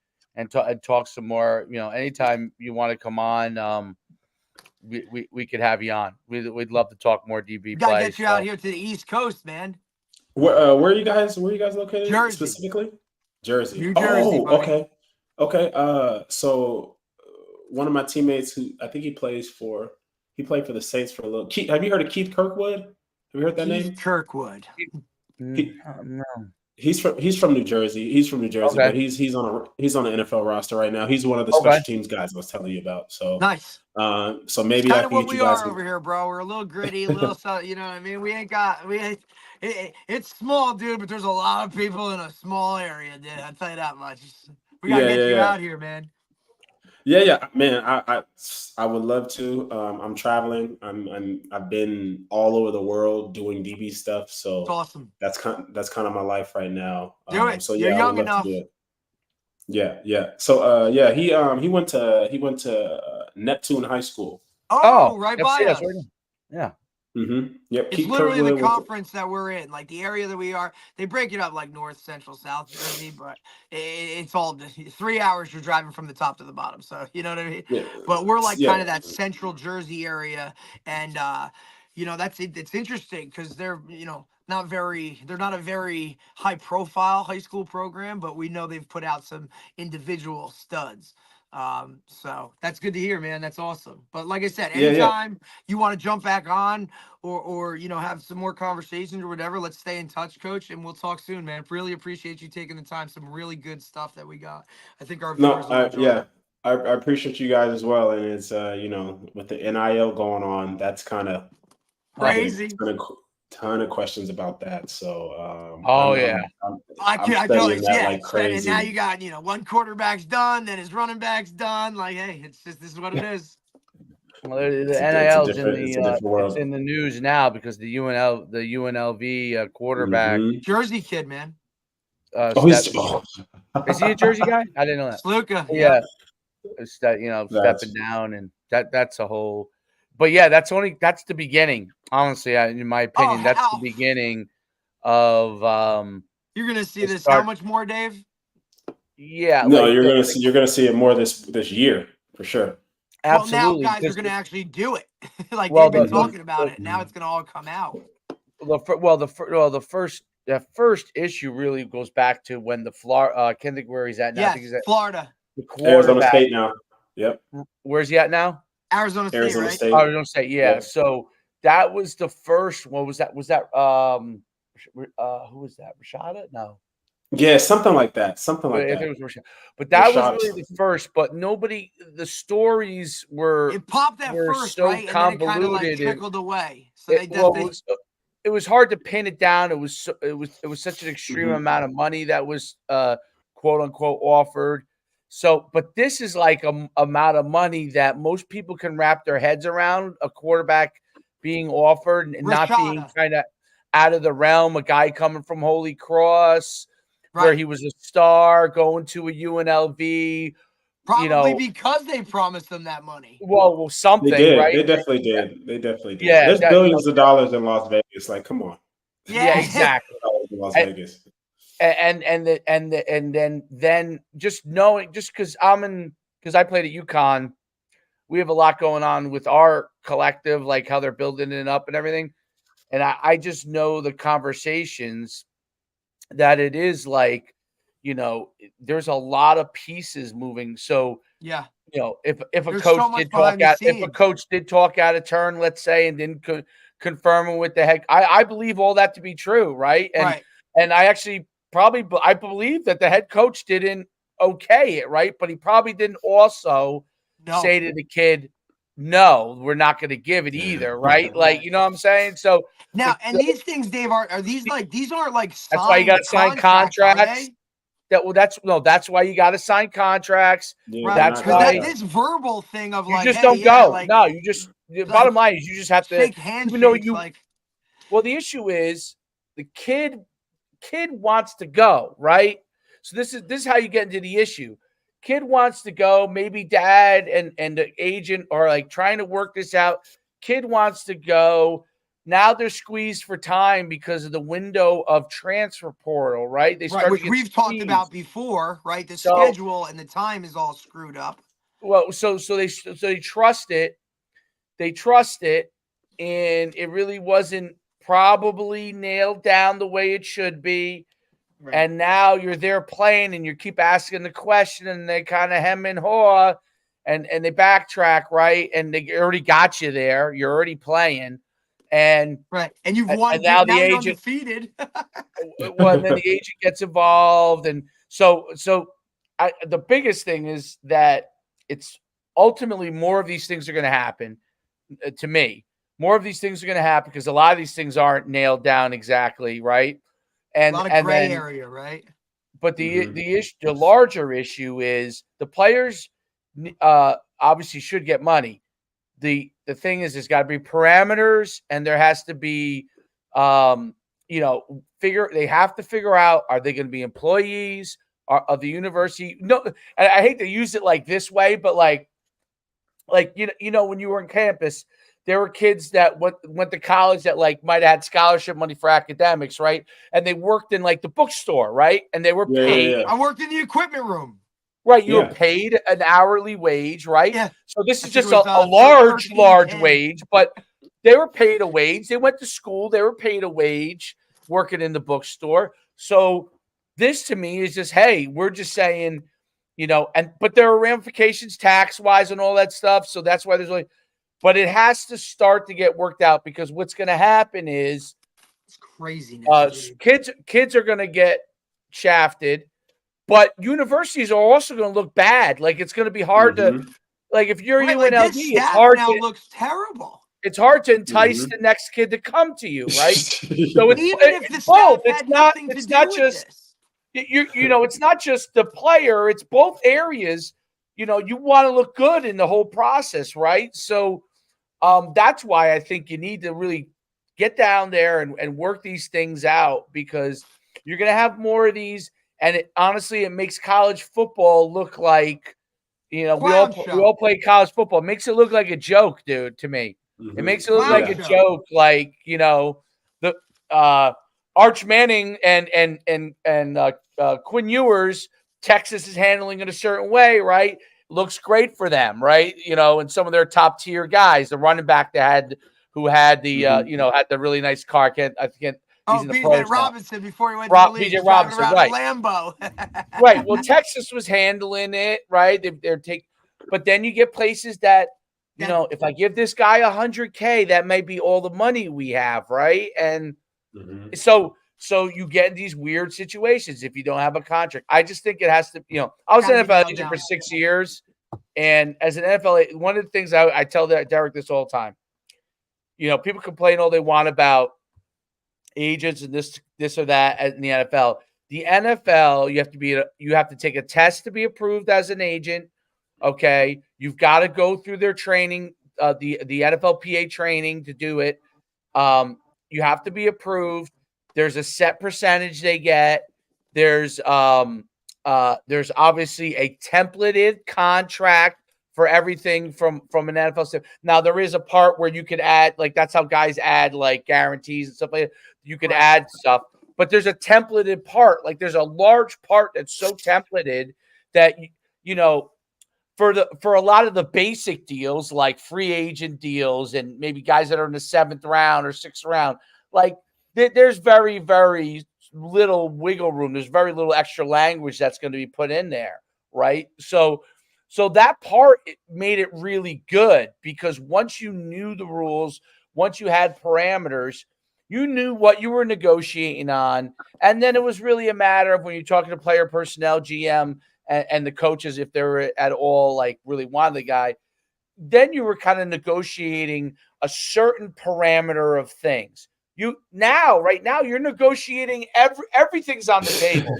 talk some more. Anytime you want to come on, we could have you on. We'd love to talk more DB We gotta plays. get you out here to the East Coast, man. Where are you guys? Where are you guys located Jersey. specifically? Jersey. New Jersey, Oh, buddy. okay. So one of my teammates who I think he played for the Saints for a little. Have you heard of Keith Kirkwood? Have you heard that Keith name? Kirkwood. He, No. he's from New Jersey. He's from New Jersey, Okay. but he's on an NFL roster right now. He's one of the Okay. special teams guys I was telling you about. So Nice. so It's maybe I kind of can what get you we guys. are over here, bro. We're a little gritty, a little, you know what I mean? It's small, dude, but there's a lot of people in a small area, dude. I'll tell you that much. We gotta get you Yeah. out here, man. Yeah, man. I would love to. I'm traveling. I've been all over the world doing DB stuff. It's So awesome. that's kind of my life right now. Do it. So You're yeah, I would young love to enough. do it. Yeah. So yeah, he went to Neptune High School. Oh, right by FCS, us. right now. Yep. It's Keith literally the Kirkwood went to, conference that we're in, like the area that we are. They break it up like North, Central, South Jersey, but it's all 3 hours you're driving from the top to the bottom. So you know what I mean. yeah, But we're like yeah. kind of that Central Jersey area, and that's it. It's interesting because they're they're not a very high profile high school program, but we know they've put out some individual studs. So that's good to hear, man. That's awesome. But like I said, Yeah, yeah. anytime you want to jump back on or have some more conversations or whatever, let's stay in touch, coach, and we'll talk soon, man. Really appreciate you taking the time. Some really good stuff that we got. I think our No, viewers will enjoy it. I appreciate you guys as well. And it's with the NIL going on, that's kind of Crazy. ton of questions about that. So Oh yeah. I'm I totally, studying that yeah. like crazy. And now you got, one quarterback's done, then his running back's done. Like, hey, it's just, this is what it is. Well, the It's a NIL is different world. it's in the news now because the UNLV quarterback, Jersey kid, man. is he a Jersey guy? I didn't know that. Sluka, Yeah, stepping down, and that's a whole. But yeah, that's the beginning. Honestly, in my opinion, that's the beginning of. You're gonna see this. How much more, Dave? Yeah, no, you're gonna see it more this year for sure. Absolutely. Well, now guys are gonna actually do it. Like well, they've been talking about it. Now it's gonna all come out. The first issue really goes back to when the Florida. I can't think where he's at now. Yeah, I think he's at Florida. The Arizona State now. Yep. Where's he at now? Arizona State, right? State. Arizona State. Yeah. So that was the first. What was that? Was that who was that? Rashada? No. Yeah, something like that. Something like I that. think it was Rashada. But that was really the first. But the stories were. It popped at first, so right? convoluted. And then it kind of like trickled away. So it was hard to pin it down. It was such an extreme amount of money that was quote unquote offered. So, but this is like a amount of money that most people can wrap their heads around. A quarterback being offered and not being kind of out of the realm. A guy coming from Holy Cross, where he was a star, going to a UNLV. Probably because they promised them that money. Well, something, they did. Right? They definitely did. They definitely did. Yeah, there's billions of dollars in Las Vegas. Like, come on. Yeah, exactly. In Las Vegas. And then just knowing, just because I played at UConn, we have a lot going on with our collective, like how they're building it up and everything. And I just know the conversations that it is like, there's a lot of pieces moving. So yeah, if a coach did talk out of turn, let's say, and didn't confirm it with the head, I believe all that to be true, right? And I actually I believe that the head coach didn't okay it, right? But he probably didn't also say to the kid, no, we're not going to give it either, right? Like, you know what I'm saying? So now, these things, Dave, are these like, these aren't like signed, that's why you got to sign contracts. That's why you got to sign contracts. Yeah, that's why this verbal thing of you just don't go. No, you just the bottom line is you just have to shake hands. Well, the issue is the kid wants to go, right? So this is how you get into the issue. Kid wants to go. Maybe dad and the agent are like trying to work this out. Kid wants to go. Now they're squeezed for time because of the window of transfer portal, right? They start which we've talked about before, right? The schedule and the time is all screwed up. Well, so they trust it. They trust it, and it really wasn't probably nailed down the way it should be. Right. And now you're there playing, and you keep asking the question, and they kind of hem and haw, and they backtrack, right? And they already got you there. You're already playing. And you've won. And now the agent defeated. Well, and then the agent gets involved, and so the biggest thing is that it's ultimately more of these things are going to happen. To me, more of these things are going to happen because a lot of these things aren't nailed down exactly, right? And a lot of gray area, right? But the larger issue is the players obviously should get money. The thing is, there's got to be parameters, and there has to be, they have to figure out, are they going to be employees of the university? No, I hate to use it like this way, but like when you were on campus, there were kids that went to college that like might have had scholarship money for academics, right? And they worked in like the bookstore, right? And they were paid. I worked in the equipment room. Right, you were paid an hourly wage, right? Yeah. So this is just a large wage, but they were paid a wage. They went to school. They were paid a wage working in the bookstore. So this to me is just, hey, we're just saying, but there are ramifications tax-wise and all that stuff. So that's why but it has to start to get worked out, because what's going to happen is it's craziness. Kids are going to get shafted, but universities are also going to look bad. Like, it's going to be hard to, like, if you're UNLV, it's hard now. Looks terrible. It's hard to entice the next kid to come to you, right? So it's both. It's not just it's not just the player. It's both areas. You want to look good in the whole process, right? So that's why I think you need to really get down there and work these things out, because you're going to have more of these. And honestly, it makes college football look like, we all play college football. It makes it look like a joke, dude, to me. It makes it look like a joke, like, the Arch Manning and Quinn Ewers, Texas is handling it a certain way, right? Looks great for them, right? And some of their top tier guys, the running back who had the had the really nice car. I can't. He's in the BJ Robinson before he went to the league. BJ Robinson, right? Lambo. Right. Well, Texas was handling it, right? But then you get places that, if I give this guy $100K, that may be all the money we have, right? And so you get these weird situations if you don't have a contract. I just think it has to, I was an NFL agent for 6 years. And as an NFL, one of the things I tell Derek this all the time, people complain all they want about agents and this or that in the NFL. The NFL, you have to take a test to be approved as an agent. Okay, you've got to go through their training, the NFLPA training to do it. You have to be approved. There's a set percentage they get. There's obviously a templated contract for everything from an NFL standpoint. Now, there is a part where you could add, like, that's how guys add, like, guarantees and stuff like that. You could add stuff, but there's a templated part. Like, there's a large part that's so templated that, for a lot of the basic deals, like free agent deals and maybe guys that are in the 7th round or 6th round, like, there's very, very little wiggle room. There's very little extra language that's going to be put in there, right? So that part, it made it really good, because once you knew the rules, once you had parameters, you knew what you were negotiating on. And then it was really a matter of, when you're talking to player personnel, GM, and the coaches, if they were at all, like, really wanted the guy, then you were kind of negotiating a certain parameter of things. Right now, you're negotiating everything's on the table.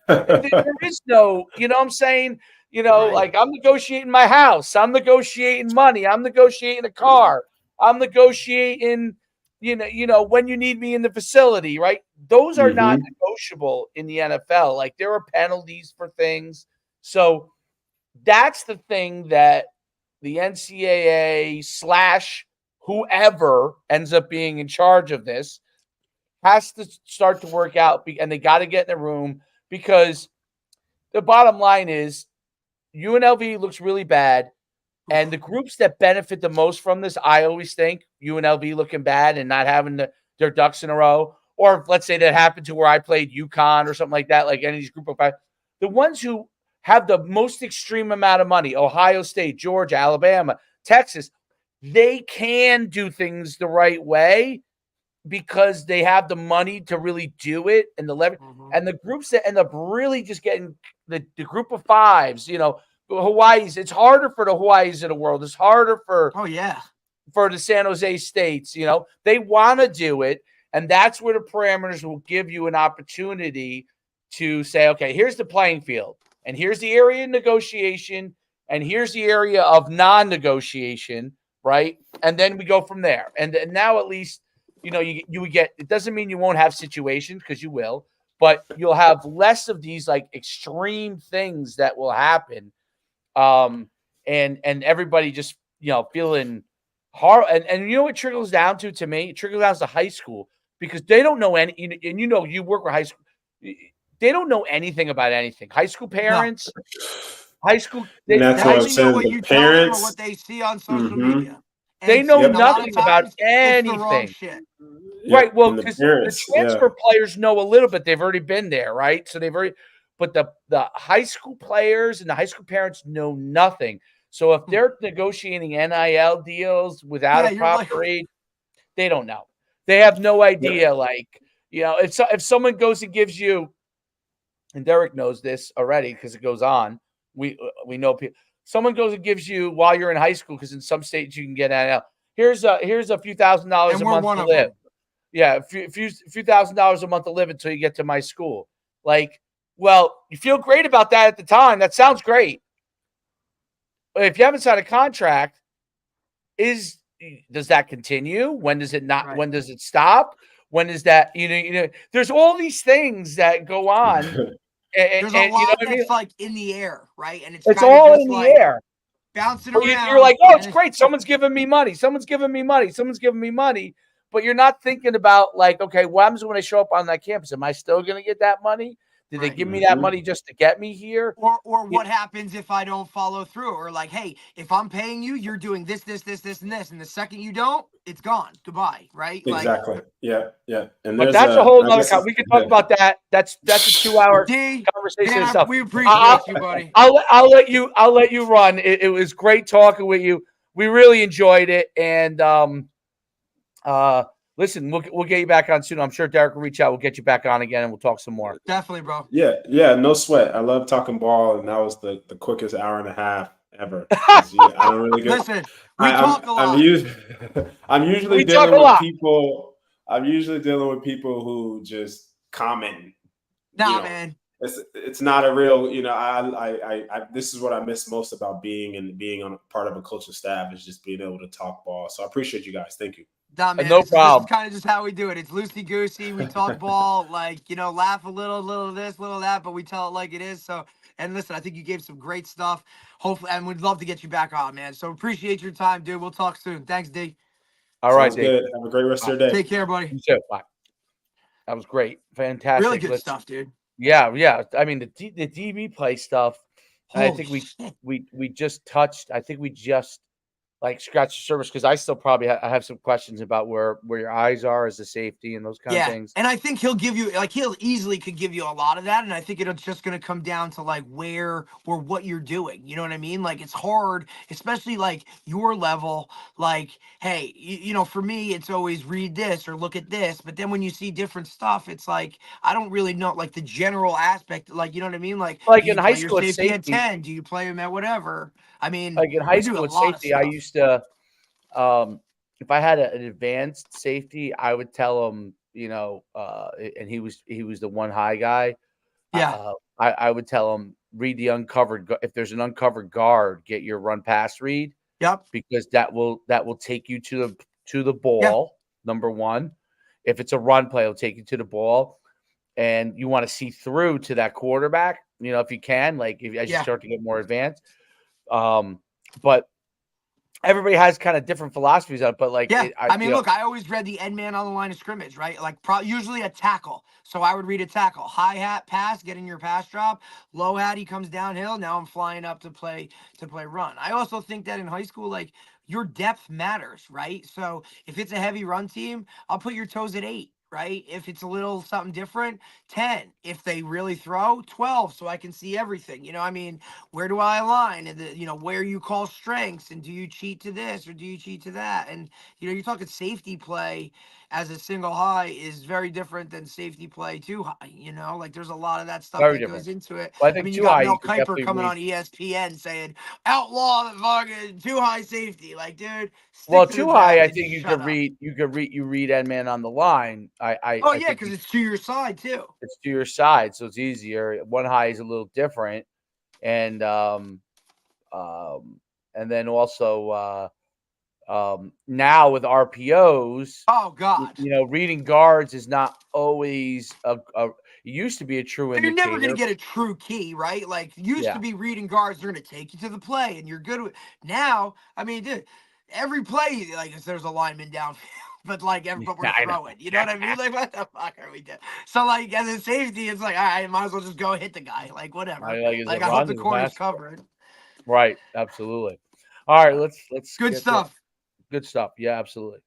There is no, what I'm saying? Like, I'm negotiating my house. I'm negotiating money. I'm negotiating a car. I'm negotiating, when you need me in the facility, right? Those are not negotiable in the NFL. Like, there are penalties for things. So that's the thing that the NCAA / whoever ends up being in charge of this has to start to work out, and they got to get in the room, because the bottom line is UNLV looks really bad, and the groups that benefit the most from this, I always think UNLV looking bad and not having their ducks in a row, or let's say that happened to where I played UConn or something like that, like any of these group of five, the ones who have the most extreme amount of money, Ohio State, Georgia, Alabama, Texas, they can do things the right way because they have the money to really do it, and the leverage. And the groups that end up really just getting the group of fives, Hawaii's, it's harder for the Hawaii's of the world. It's harder for the San Jose States. They want to do it, and that's where the parameters will give you an opportunity to say, okay, here's the playing field, and here's the area of negotiation, and here's the area of non-negotiation, right? And then we go from there. And now at least, you would get, it doesn't mean you won't have situations, because you will, but you'll have less of these, like, extreme things that will happen. And everybody just, feeling hard. And you know what it trickles down to me? It trickles down to high school, because they don't know any, and you work with high school, they don't know anything about anything. High school parents, high school, they know what you tell them or what they see on social media. They know nothing about anything. Right. Well, because the transfer players know a little bit. They've already been there, right? So but the high school players and the high school parents know nothing. So if they're negotiating NIL deals without Yeah, a you're like, proper age, they don't know. They have no idea. Like, if someone goes and gives you, and Derek knows this already because it goes on. We know people. Someone goes and gives you while you're in high school, because in some states you can get NIL. Here's a few $1,000s and a we're month one to of live. them. Yeah, a few $1,000s a month to live until you get to my school. Like, well, you feel great about that at the time. That sounds great. But if you haven't signed a contract, does that continue? When does it not? Right. When does it stop? When is that? There's all these things that go on. There's a And you know lot what I mean? that's like in the air, right? And it's It's kind of all just in the like air. bouncing But around. you're like, oh, it's and great. Someone's giving me money. Someone's giving me money. Someone's giving me money. But you're not thinking about, like, okay, what happens when I show up on that campus? Am I still going to get that money? Did they Right. give me that money just to get me here? Or what happens if I don't follow through? Or like, hey, if I'm paying you, you're doing this, this, this, this, and this. And the second you don't, it's gone. Goodbye. Right? Exactly. Yeah. And But there's that's a whole I nother. guess, We can talk about that. That's a 2-hour D, conversation man, itself. we appreciate you, buddy. I'll let you run. It was great talking with you. We really enjoyed it, and listen, we'll get you back on soon. I'm sure Derek will reach out. We'll get you back on again, and we'll talk some more. Definitely, bro. Yeah, no sweat. I love talking ball, and that was the quickest hour and a half ever. I don't really get. Listen, we talk a lot. I'm usually We talk dealing a with lot. people. I'm usually dealing with people who just comment. Nah, man. It's not a real. I this is what I miss most about being on part of a coaching staff, is just being able to talk ball. So I appreciate you guys. Thank you. Nah, man, No this problem. is kind of just how we do it. It's loosey goosey. We talk ball, like, laugh a little this, little that, but we tell it like it is. So, and listen, I think you gave some great stuff. Hopefully, and we'd love to get you back on, man. So appreciate your time, dude. We'll talk soon. Thanks, D. All right, Sounds good. Have a great rest of your day. Take care, buddy. You too. Bye. That was great. Fantastic. Really good stuff, dude. Yeah. I mean, the DB play stuff. I think shit. we just touched. I think we just scratched the surface, because I still probably have some questions about where your eyes are as a safety and those kind of things. And I think he'll give you, he'll easily could give you a lot of that. And I think it's just going to come down to where or what you're doing. You know what I mean? It's hard, especially your level. Hey, for me, it's always read this or look at this. But then when you see different stuff, it's I don't really know the general aspect. You know what I mean? Do in you high play your school at safety at safety, 10? Do you play him at whatever? I mean, in high we do school a at lot of safety, I stuff. used to, if I had an advanced safety, I would tell him, and he was the one high guy. Yeah. I would tell him, read the uncovered. If there's an uncovered guard, get your run pass read. Yep. Because that will take you to the ball. Yeah. Number one, if it's a run play, it'll take you to the ball, and you want to see through to that quarterback. If you can, as you start to get more advanced. But everybody has kind of different philosophies on it. But look, I always read the end man on the line of scrimmage, right? Usually a tackle. So I would read a tackle. High hat pass, getting your pass drop. Low hat, he comes downhill. Now I'm flying up to play run. I also think that in high school, your depth matters, right? So if it's a heavy run team, I'll put your toes at 8. Right? If it's a little something different, 10. If they really throw, 12, so I can see everything. I mean, where do I align? And where you call strengths, and do you cheat to this or do you cheat to that? And you're talking safety play as a single high is very different than safety play too high. There's a lot of that stuff very that different. goes into it. Well, I think you got high, Mel Kiper coming on ESPN saying, outlaw the fucking too high safety. Dude, well, too high, I think you read end man on the line. Because it's to your side too. It's to your side, so it's easier. One high is a little different, and then also now with RPOs, oh god, reading guards is not always it used to be a true indicator. You're never going to get a true key, right? Used to be reading guards, they're going to take you to the play, and you're good with. Now, I mean, dude, every play, there's a lineman downfield, but but we're throwing. You know what I mean? What the fuck are we doing? So as a safety, it's all right, might as well just go hit the guy, whatever. I hope the corner's covered. Right, absolutely. All right, let's good stuff. Good stuff. Yeah, absolutely.